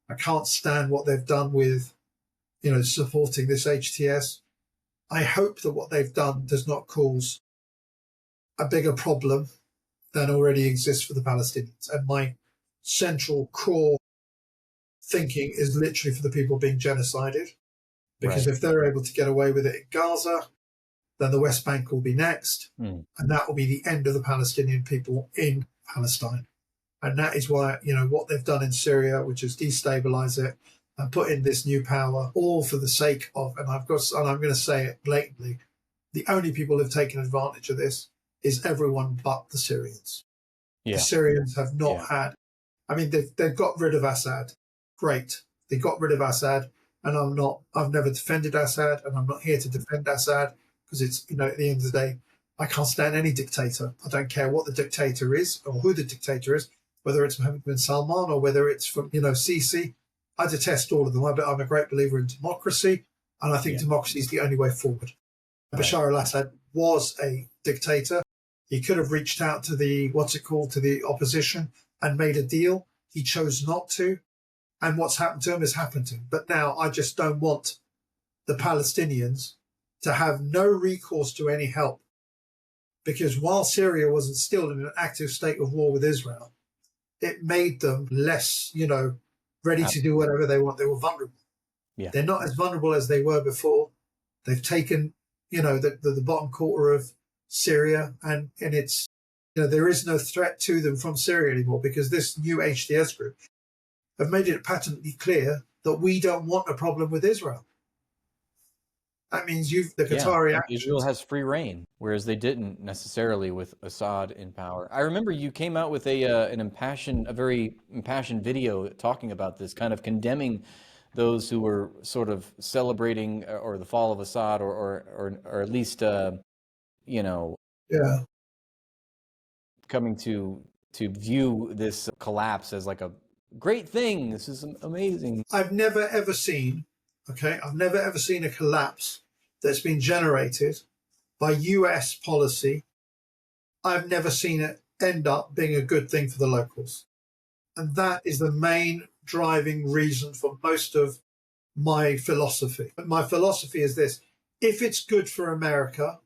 I can't stand what they've done with, supporting this HTS. I hope that what they've done does not cause a bigger problem than already exists for the Palestinians. And my central core thinking is literally for the people being genocided. Because Right. if they're able to get away with it in Gaza, then the West Bank will be next. Mm. And that will be the end of the Palestinian people in Palestine. And that is why, what they've done in Syria, which is destabilize it and put in this new power, all for the sake of, and I'm going to say it blatantly, the only people who've taken advantage of this is everyone but the Syrians. The Yeah. Syrians have not Yeah. had, they've got rid of Assad. Great. They got rid of Assad. And I've never defended Assad, and I'm not here to defend Assad because it's, at the end of the day, I can't stand any dictator. I don't care what the dictator is or who the dictator is, whether it's Mohammed bin Salman or whether it's from, Sisi. I detest all of them. I'm a great believer in democracy, and I think Yeah. democracy is the only way forward. Right. Bashar al-Assad was a dictator. He could have reached out to the opposition and made a deal. He chose not to. And what's happened to him has happened to him. But now I just don't want the Palestinians to have no recourse to any help. Because while Syria wasn't still in an active state of war with Israel, it made them less, ready to do whatever they want. They were vulnerable. Yeah. They're not as vulnerable as they were before. They've taken, the bottom quarter of Syria, and it's, there is no threat to them from Syria anymore, because this new HTS group have made it patently clear that we don't want a problem with Israel. That means the Qatari actions. Israel has free reign, whereas they didn't necessarily with Assad in power. I remember you came out with a very impassioned video talking about this, kind of condemning those who were sort of celebrating or the fall of Assad, or at least coming to view this collapse as like a great thing. This is amazing. I've never ever seen a collapse that's been generated by US policy. I've never seen it end up being a good thing for the locals. And that is the main driving reason for most of my philosophy. My philosophy is this: if it's good for America,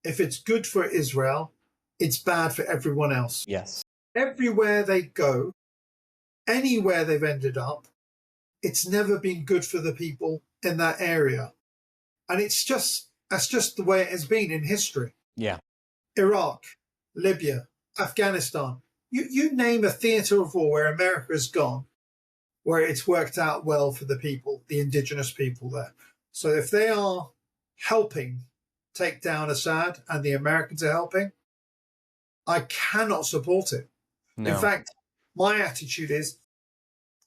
if it's good for Israel, it's bad for everyone else. Yes. Everywhere they go, anywhere they've ended up, it's never been good for the people in that area. And that's just the way it has been in history. Yeah. Iraq, Libya, Afghanistan. You name a theater of war where America has gone, where it's worked out well for the people, the indigenous people there. So if they are helping take down Assad and the Americans are helping, I cannot support it. No. In fact, my attitude is,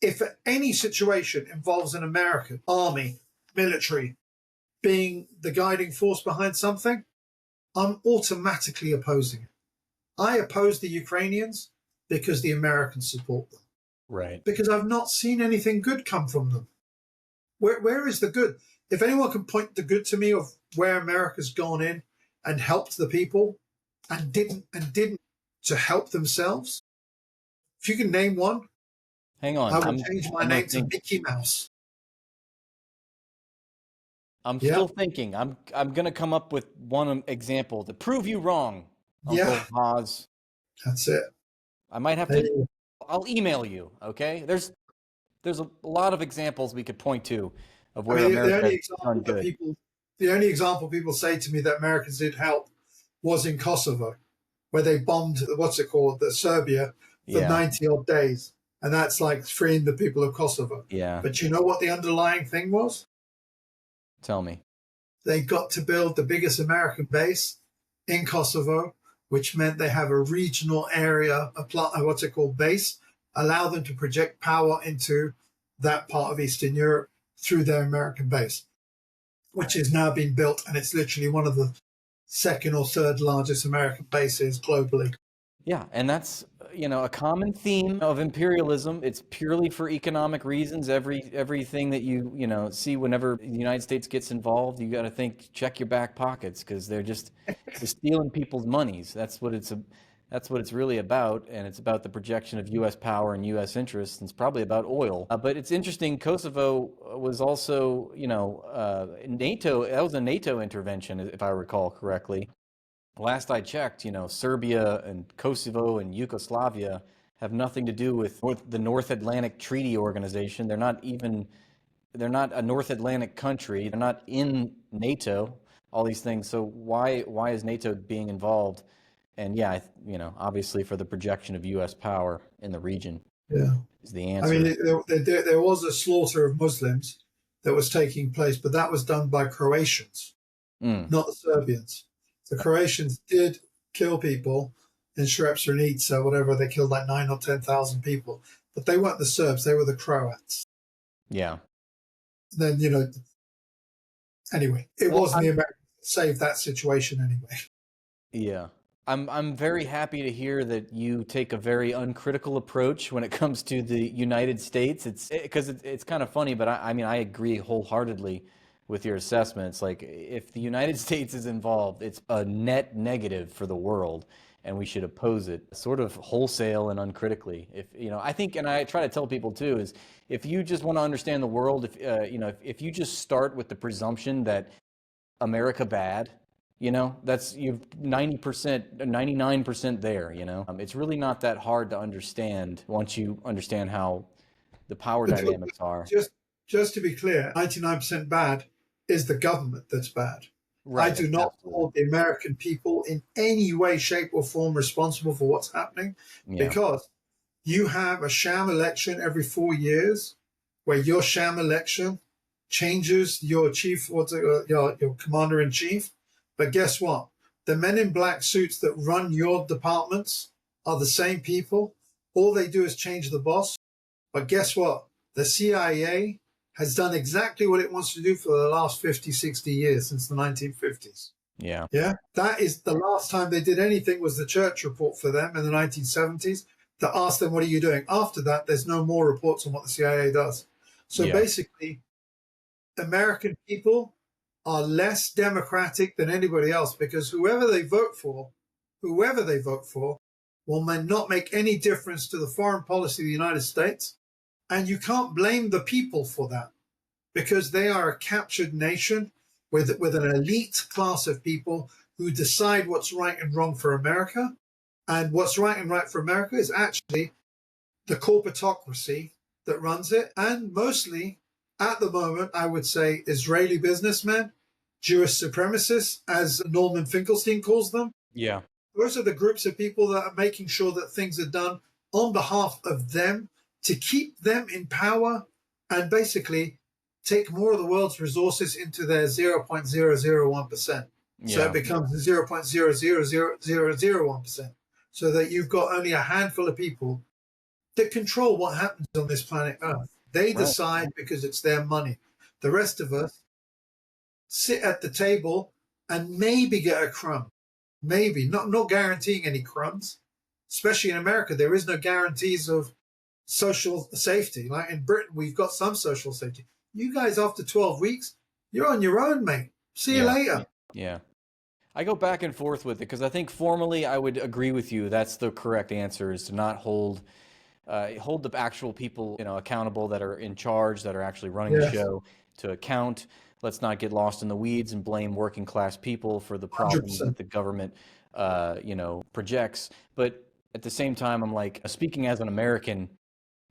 if any situation involves an American army, military, being the guiding force behind something, I'm automatically opposing it. I oppose the Ukrainians because the Americans support them. Right. Because I've not seen anything good come from them. Where is the good? If anyone can point the good to me of where America's gone in and helped the people and didn't to help themselves, if you can name one, hang on. I will change my name to Mickey Mouse. I'm still thinking. I'm going to come up with one example to prove you wrong, Uncle Hoz. That's it. I might have to. I'll email you. Okay. There's a lot of examples we could point to of where America has done good. The only example people say to me that Americans did help was in Kosovo, where they bombed the Serbia for 90 odd days, and that's like freeing the people of Kosovo. Yeah. But you know what the underlying thing was? Tell me. They got to build the biggest American base in Kosovo, which meant they have a regional area, base, allow them to project power into that part of Eastern Europe through their American base, which is now being built, and it's literally one of the second or third largest American bases globally. Yeah, and that's a common theme of imperialism. It's purely for economic reasons. Everything that you see whenever the United States gets involved, you got to check your back pockets, because they're stealing people's monies. That's what it's really about, and it's about the projection of U.S. power and U.S. interests, and it's probably about oil. But it's interesting. Kosovo was also NATO. That was a NATO intervention, if I recall correctly. Last I checked, Serbia and Kosovo and Yugoslavia have nothing to do with the North Atlantic Treaty Organization. They're not a North Atlantic country. They're not in NATO, all these things. So why is NATO being involved? And obviously for the projection of U.S. power in the region is the answer. I mean, there was a slaughter of Muslims that was taking place, but that was done by Croatians, not the Serbians. The Croatians did kill people in Srebrenica, whatever. They killed like 9,000 or 10,000 people, but they weren't the Serbs. They were the Croats. Yeah. Then, anyway, it wasn't the Americans that saved that situation anyway. Yeah. I'm very happy to hear that you take a very uncritical approach when it comes to the United States. It's kind of funny, but I agree wholeheartedly with your assessment. It's like, if the United States is involved, it's a net negative for the world. and we should oppose it sort of wholesale and uncritically. If you know, I think, and I try to tell people too, is if you just want to understand the world, if you know, if you just start with the presumption that America bad, you know, that's you've 90%, 99% there. You know, it's really not that hard to understand once you understand how the power dynamics are. Just to be clear, 99% bad is the government that's bad. I Right. do not Absolutely. hold the American people in any way, shape, or form responsible for what's happening, Yeah. because you have a sham election every 4 years where your sham election changes your chief, your commander in chief. But guess what? The men in black suits that run your departments are the same people. All they do is change the boss. But guess what? The CIA has done exactly what it wants to do for the last 50, 60 years, since the 1950s. Yeah. Yeah. That is the last time they did anything was the Church Report for them in the 1970s to ask them, what are you doing? After that, there's no more reports on what the CIA does. So Yeah. basically, American people are less democratic than anybody else, because whoever they vote for will not make any difference to the foreign policy of the United States. And you can't blame the people for that, because they are a captured nation with an elite class of people who decide what's right and wrong for America. And what's right and right for America is actually the corporatocracy that runs it. And mostly, at the moment, I would say Israeli businessmen, Jewish supremacists, as Norman Finkelstein calls them. Yeah. Those are the groups of people that are making sure that things are done on behalf of them, to keep them in power and basically take more of the world's resources into their 0.001%. So Yeah. it becomes 0.00001%. So that you've got only a handful of people that control what happens on this planet Earth. They Right. decide because it's their money. The rest of us sit at the table and maybe get a crumb. Maybe, not guaranteeing any crumbs. Especially in America, there is no guarantees of social safety. Like in Britain, we've got some social safety. You guys, after 12 weeks, you're on your own, mate. See you Yeah. later. Yeah. I go back and forth with it because I think formally I would agree with you. That's the correct answer, is to not hold the actual people, you know, accountable that are in charge, that are actually running the Yes, show, to account. Let's not get lost in the weeds and blame working class people for the problems that 100%. the government, you know, projects. But at the same time, I'm like, speaking as an American,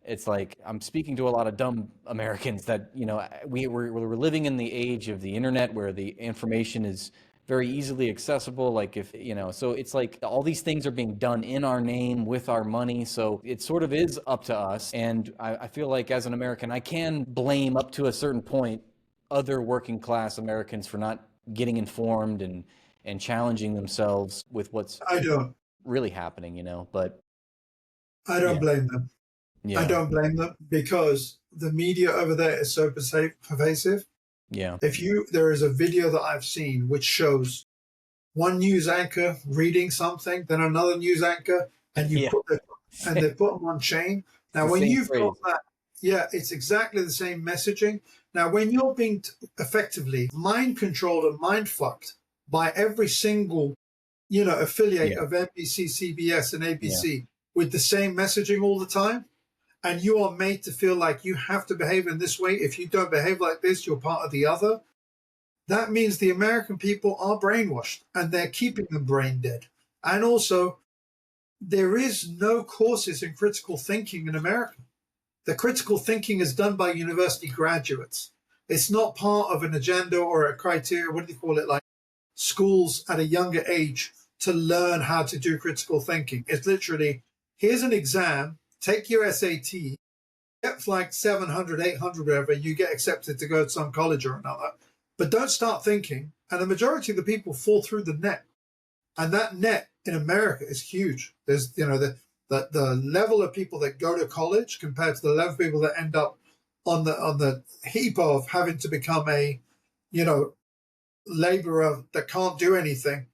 it's like I'm speaking to a lot of dumb Americans that, you know, we're living in the age of the internet where the information is very easily accessible. Like, if, you know, so it's like all these things are being done in our name with our money. So it sort of is up to us. And I feel like as an American, I can blame up to a certain point other working class Americans for not getting informed and challenging themselves with what's I don't. really happening, you know, but I don't yeah, blame them. I yeah, don't blame them, because the media over there is so pervasive. yeah, There is a video that I've seen which shows one news anchor reading something, then another news anchor, and yeah. they put them on chain. It's Now, the when same you've got phrase. that, yeah, it's exactly the same messaging. Now, when you're being effectively mind controlled and mind fucked by every single, affiliate Yeah, of NBC, CBS, and yeah, ABC with the same messaging all the time, and you are made to feel like you have to behave in this way. If you don't behave like this, you're part of the other. That means the American people are brainwashed, and they're keeping them brain dead. And also, there is no courses in critical thinking in America. The critical thinking is done by university graduates. It's not part of an agenda or a criteria, what do you call it, like schools at a younger age to learn how to do critical thinking. It's literally, here's an exam, take your SAT, get like 700, 800, whatever, you get accepted to go to some college or another. But don't start thinking. And the majority of the people fall through the net. And that net in America is huge. There's, the level of people that go to college compared to the level of people that end up on the heap of having to become a, laborer that can't do anything.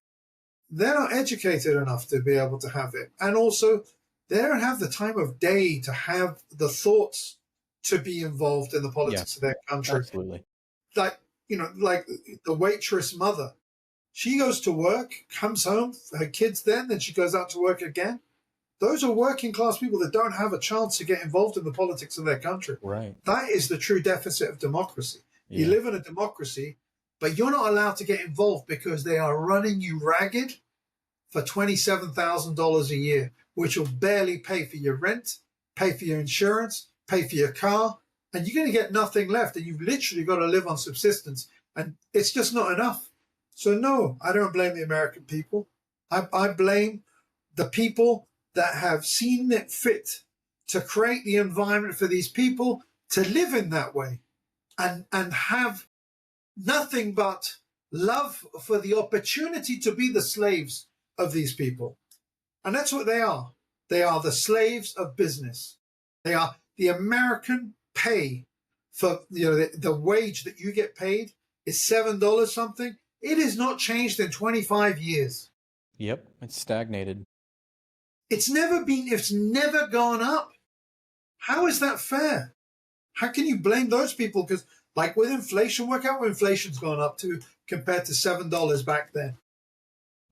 They're not educated enough to be able to have it. And also, they don't have the time of day to have the thoughts to be involved in the yeah, politics of their country. absolutely. Like, like the waitress mother. She goes to work, comes home, her kids then she goes out to work again. Those are working class people that don't have a chance to get involved in the politics of their country. Right. That is the true deficit of democracy. Yeah. You live in a democracy, but you're not allowed to get involved because they are running you ragged for $27,000 a year, which will barely pay for your rent, pay for your insurance, pay for your car, and you're going to get nothing left. And you've literally got to live on subsistence, and it's just not enough. So no, I don't blame the American people. I blame the people that have seen it fit to create the environment for these people to live in that way and have nothing but love for the opportunity to be the slaves of these people. And that's what they are. They are the slaves of business. They are the American pay for, the wage that you get paid is $7 something. It has not changed in 25 years. Yep, it's stagnated. It's never gone up. How is that fair? How can you blame those people? Because like with inflation, work out what inflation's gone up to compared to $7 back then.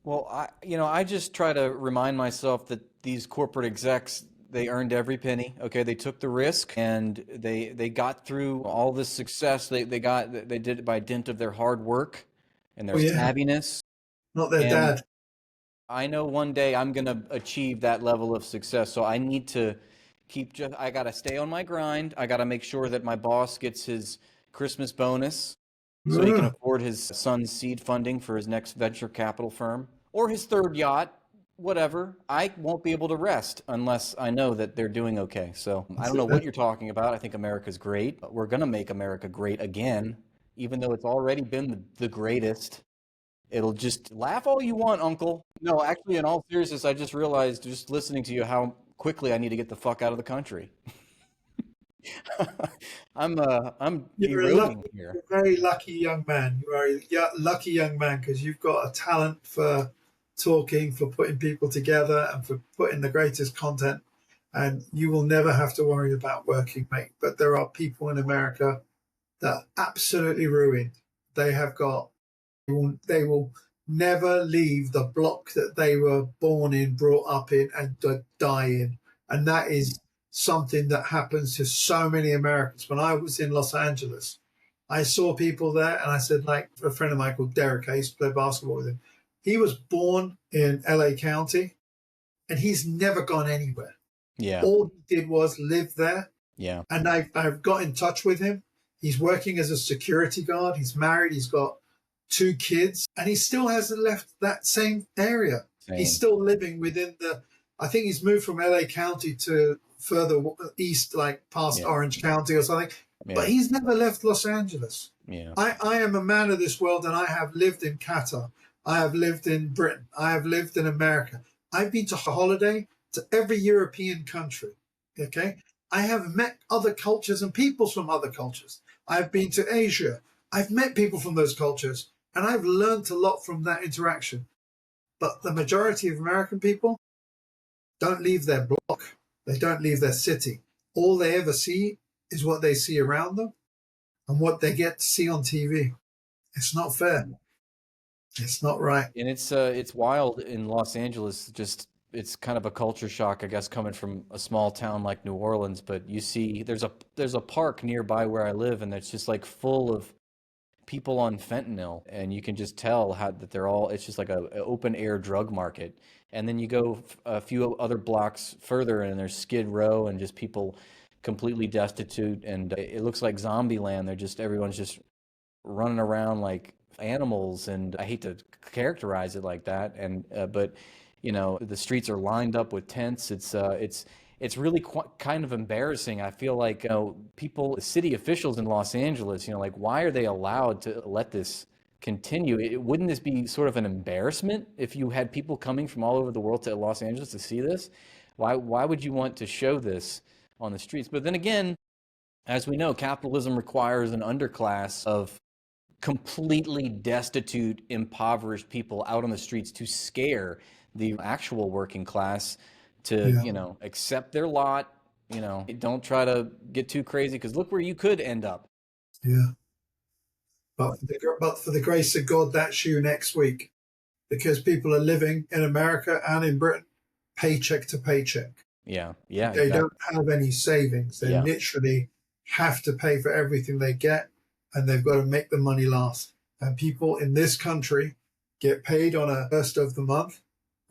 Well, I just try to remind myself that these corporate execs, they earned every penny. Okay, they took the risk and they got through all this success. They did it by dint of their hard work and their savviness. Not their dad. I know one day I'm going to achieve that level of success. So I need to I got to stay on my grind. I got to make sure that my boss gets his Christmas bonus so he can afford his son's seed funding for his next venture capital firm or his third yacht, whatever. I won't be able to rest unless I know that they're doing okay. So I don't know what you're talking about. I think America's great. But we're going to make America great again, even though it's already been the greatest. It'll just laugh all you want, Uncle. No, actually, in all seriousness, I just realized just listening to you how quickly I need to get the fuck out of the country. I'm eroding here. You're a very lucky young man. You are a lucky young man because you've got a talent for talking, for putting people together, and for putting the greatest content. And you will never have to worry about working, mate. But there are people in America that are absolutely ruined. They will never leave the block that they were born in, brought up in, and die in. And that is something that happens to so many Americans. When I was in Los Angeles, I saw people there, and I said, like a friend of mine called Derek, I used to play basketball with him. He was born in LA County, and he's never gone anywhere. Yeah. All he did was live there. Yeah. And I've got in touch with him. He's working as a security guard. He's married. He's got 2 kids, and he still hasn't left that same area. He's still living within I think he's moved from LA County to further east, like past Orange County or something. Yeah. But he's never left Los Angeles. Yeah. I am a man of this world, and I have lived in Qatar. I have lived in Britain. I have lived in America. I've been to holiday to every European country. Okay. I have met other cultures and peoples from other cultures. I've been to Asia. I've met people from those cultures, and I've learned a lot from that interaction. But the majority of American people don't leave their block. They don't leave their city. All they ever see is what they see around them and what they get to see on TV. It's not fair. It's not right. And it's wild in Los Angeles. Just it's kind of a culture shock, I guess, coming from a small town like New Orleans. But you see, there's a park nearby where I live, and it's just like full of people on fentanyl, and you can just tell that they're all. It's just like an open air drug market. And then you go a few other blocks further, and there's Skid Row, and just people completely destitute, and it looks like zombie land. Everyone's just running around like animals, and I hate to characterize it like that, and but the streets are lined up with tents. It's really kind of embarrassing. I feel like city officials in Los Angeles, like why are they allowed to let this continue? Wouldn't this be sort of an embarrassment if you had people coming from all over the world to Los Angeles to see this? Why would you want to show this on the streets? But then again, as we know, capitalism requires an underclass of completely destitute, impoverished people out on the streets to scare the actual working class to, accept their lot. Don't try to get too crazy, because look where you could end up. Yeah. But for the grace of God, that's you next week. because people are living in America and in Britain paycheck to paycheck. Yeah. They don't have any savings. They Yeah. literally have to pay for everything they get, and they've got to make the money last. And people in this country get paid on a first of the month.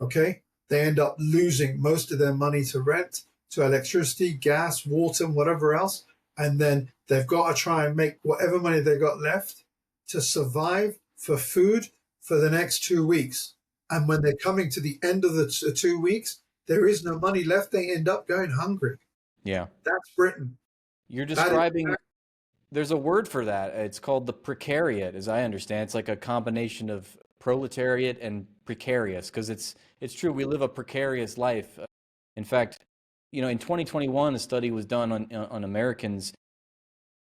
Okay. They end up losing most of their money to rent, to electricity, gas, water, and whatever else. And then they've got to try and make whatever money they got left to survive for food for the next 2 weeks. And when they're coming to the end of the 2 weeks, there is no money left. They end up going hungry. Yeah. That's Britain. You're describing, there's a word for that. It's called the precariat, as I understand. It's like a combination of proletariat and precarious, because it's true. We live a precarious life. In fact, in 2021, a study was done on Americans,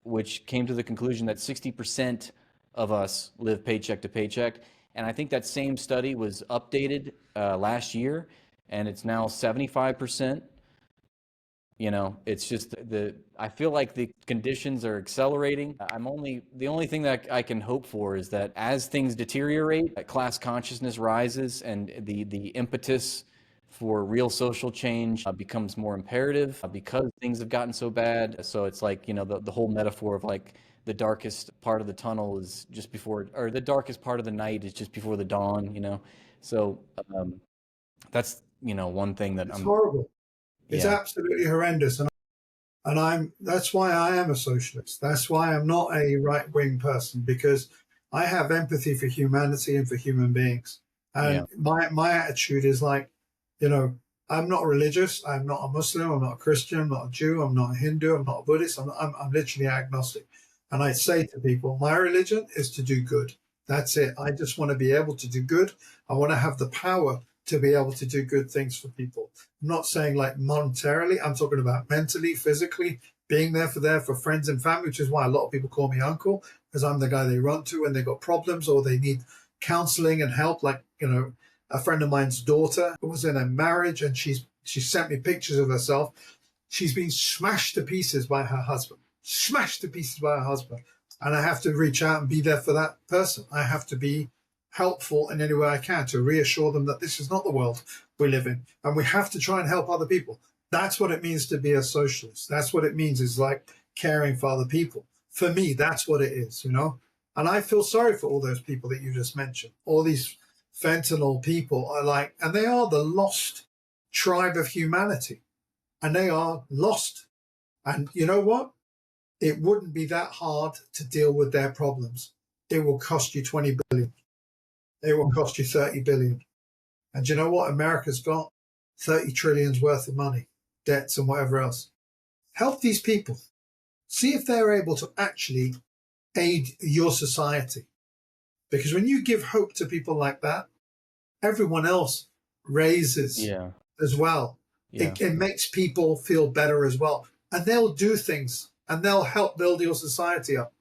which came to the conclusion that 60% of us live paycheck to paycheck. And I think that same study was updated last year, and it's now 75%. It's just I feel like the conditions are accelerating. The only thing that I can hope for is that as things deteriorate, class consciousness rises, and the impetus for real social change becomes more imperative because things have gotten so bad. So it's like, the whole metaphor of like the darkest part of the tunnel is just before, or the darkest part of the night is just before the dawn, So that's, one thing that it's horrible. It's absolutely horrendous. And that's why I am a socialist. That's why I'm not a right-wing person, because I have empathy for humanity and for human beings. And my attitude is like, I'm not religious. I'm not a Muslim. I'm not a Christian. I'm not a Jew. I'm not a Hindu. I'm not a Buddhist. I'm literally agnostic. And I say to people, my religion is to do good. That's it. I just want to be able to do good. I want to have the power to be able to do good things for people. I'm not saying like monetarily. I'm talking about mentally, physically, being there for friends and family, which is why a lot of people call me uncle, because I'm the guy they run to when they got problems or they need counseling and help. Like, a friend of mine's daughter was in a marriage, and she sent me pictures of herself. She's been smashed to pieces by her husband, And I have to reach out and be there for that person. I have to be helpful in any way I can to reassure them that this is not the world we live in. And we have to try and help other people. That's what it means to be a socialist. That's what it means, is like caring for other people. For me, that's what it is, And I feel sorry for all those people that you just mentioned. All these fentanyl people are like, and they are the lost tribe of humanity. And they are lost. And you know what? It wouldn't be that hard to deal with their problems. It will cost you 20 billion. It will cost you 30 billion. And you know what? America's got 30 trillions worth of money, debts and whatever else. Help these people. See if they're able to actually aid your society. Because when you give hope to people like that, everyone else raises as well. Yeah. It makes people feel better as well. And they'll do things and they'll help build your society up.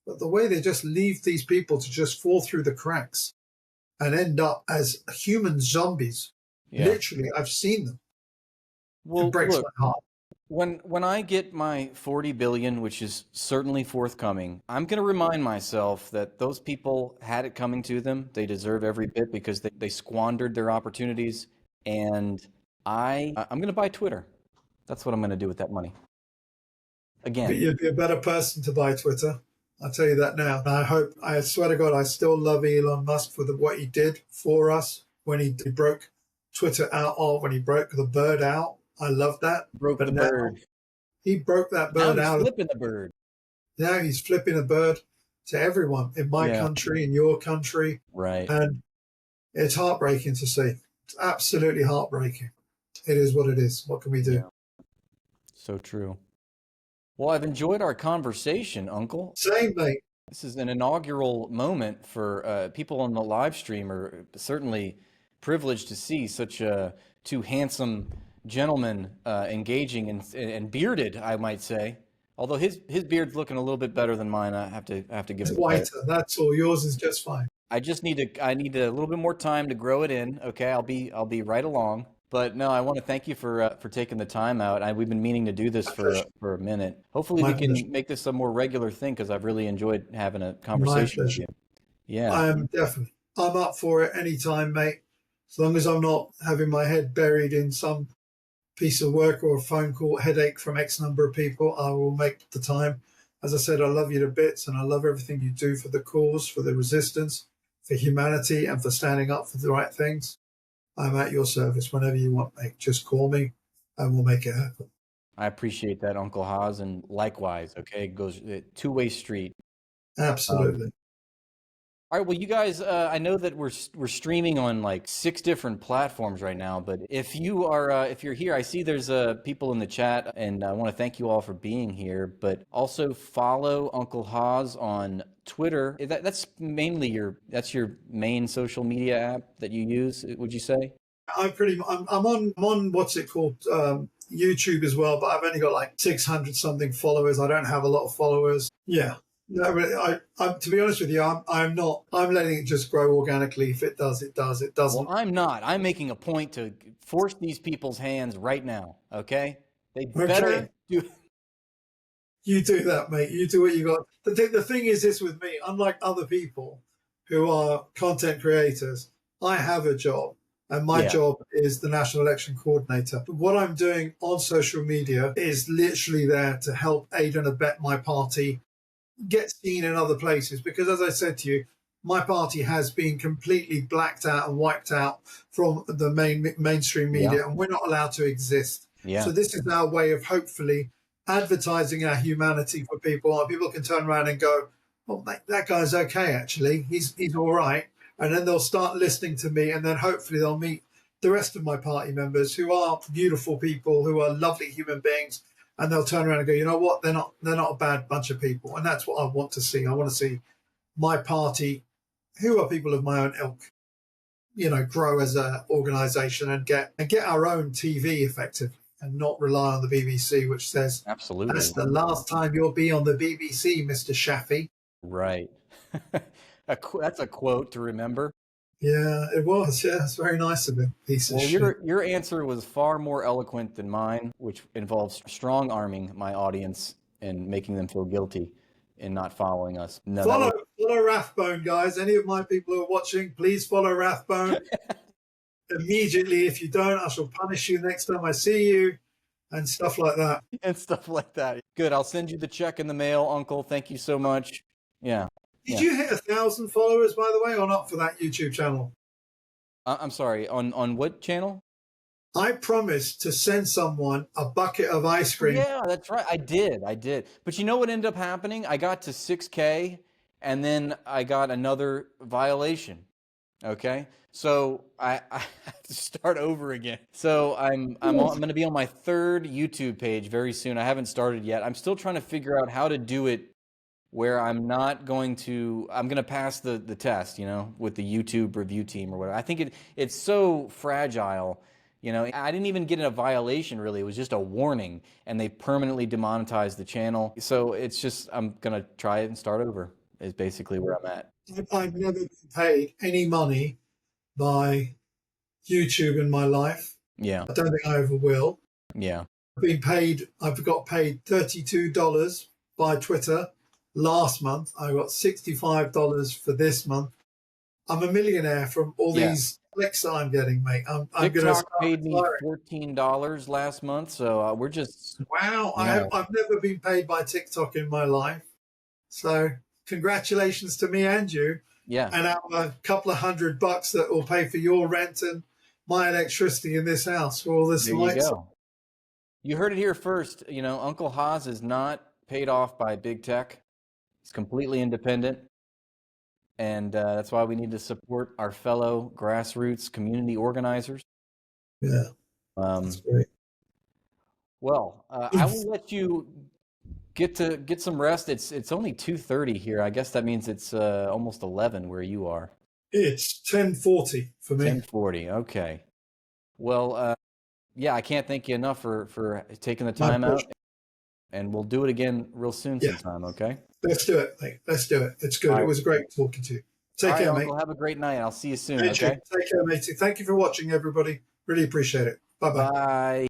But the way they just leave these people to just fall through the cracks and end up as human zombies, literally, I've seen them. It breaks my heart. When I get my 40 billion, which is certainly forthcoming, I'm going to remind myself that those people had it coming to them. They deserve every bit because they squandered their opportunities. And I'm going to buy Twitter. That's what I'm going to do with that money. Again. But you'd be a better person to buy Twitter. I'll tell you that now. I swear to God, I still love Elon Musk for what he did for us when he broke Twitter out, or when he broke the bird out. I love that. But the bird. He broke that bird out. Now he's flipping the bird. Now he's flipping a bird to everyone in my country, in your country. Right. And it's heartbreaking to see. It's absolutely heartbreaking. It is what it is. What can we do? Yeah. So true. Well, I've enjoyed our conversation, Uncle. Same, mate. This is an inaugural moment for people on the live stream. Are certainly privileged to see such two handsome gentlemen engaging and bearded, I might say. Although his beard's looking a little bit better than mine, I have to give it. Whiter. That's all. Yours is just fine. I need a little bit more time to grow it in. Okay, I'll be right along. But no, I want to thank you for taking the time out. We've been meaning to do this for a minute. Hopefully we can make this a more regular thing, because I've really enjoyed having a conversation with you. Yeah. Definitely. I'm up for it anytime, mate. As long as I'm not having my head buried in some piece of work or a phone call headache from X number of people, I will make the time. As I said, I love you to bits, and I love everything you do for the cause, for the resistance, for humanity, and for standing up for the right things. I'm at your service whenever you want, mate. Just call me and we'll make it happen. I appreciate that, Uncle Hoz, and likewise. Okay, it goes two-way street. Absolutely. All right, well, you guys, I know that we're streaming on like 6 different platforms right now, but if you're here, I see there's people in the chat, and I want to thank you all for being here. But also follow Uncle Hoz on Twitter. That's mainly your main social media app that you use, would you say? I'm on what's it called, YouTube as well, but I've only got like 600 something followers. I don't have a lot of followers. Yeah. No, but to be honest with you, I'm not. I'm letting it just grow organically. If it does, it does. It doesn't. Well, I'm not. I'm making a point to force these people's hands right now. Okay, they better do. You do that, mate. You do what you got. The thing is this with me, unlike other people who are content creators, I have a job, and my job is the National Election Coordinator. But what I'm doing on social media is literally there to help aid and abet my party get seen in other places, because as I said to you, my party has been completely blacked out and wiped out from the mainstream media, and we're not allowed to exist. So this is our way of hopefully advertising our humanity for people, and people can turn around and go, "Oh, that guy's okay. Actually, he's all right," and then they'll start listening to me, and then hopefully they'll meet the rest of my party members who are beautiful people, who are lovely human beings. And they'll turn around and go, you know what? They're not a bad bunch of people. And that's what I want to see. I want to see my party, who are people of my own ilk, grow as an organization and get our own TV effectively, and not rely on the BBC, which says, absolutely, that's the last time you'll be on the BBC, Mr. Shafi. Right. That's a quote to remember. Yeah, it was. Yeah, it's very nice of him. Piece of shit. Your answer was far more eloquent than mine, which involves strong arming my audience and making them feel guilty in not following us. No, follow Rathbone, guys. Any of my people who are watching, please follow Rathbone immediately. If you don't, I shall punish you next time I see you, and stuff like that. Good. I'll send you the check in the mail, Uncle. Thank you so much. Yeah. Did you hit 1,000 followers, by the way, or not, for that YouTube channel? I'm sorry, on what channel? I promised to send someone a bucket of ice cream. Yeah, that's right. I did. But you know what ended up happening? I got to 6K, and then I got another violation. Okay, so I have to start over again. So I'm going to be on my 3rd YouTube page very soon. I haven't started yet. I'm still trying to figure out how to do it where I'm going to pass the test, with the YouTube review team or whatever. I think it's so fragile, I didn't even get a violation really. It was just a warning, and they permanently demonetized the channel. So it's just, I'm going to try it and start over is basically where I'm at. I've never been paid any money by YouTube in my life. Yeah. I don't think I ever will. Yeah. I've got paid $32 by Twitter. Last month, I got $65 for this month. I'm a millionaire from all these clicks that I'm getting, mate. I'm TikTok paid me $14 last month, so we're just... Wow, I've never been paid by TikTok in my life. So congratulations to me and you. Yeah. And a couple of $100 that will pay for your rent and my electricity in this house for all this lights. You go. You heard it here first. Uncle Hoz is not paid off by big tech. It's completely independent, and that's why we need to support our fellow grassroots community organizers. Yeah, that's great. Well, I will let you get some rest. It's only 2:30 here. I guess that means it's almost 11 where you are. It's 10:40 for me. 10:40. Okay. Well, yeah, I can't thank you enough for taking the time out, and we'll do it again real soon sometime. Okay. Let's do it, mate. Let's do it. It's good. It was great talking to you. Take care, mate. Have a great night. I'll see you soon. Okay. Take care, mate. Thank you for watching, everybody. Really appreciate it. Bye-bye. Bye.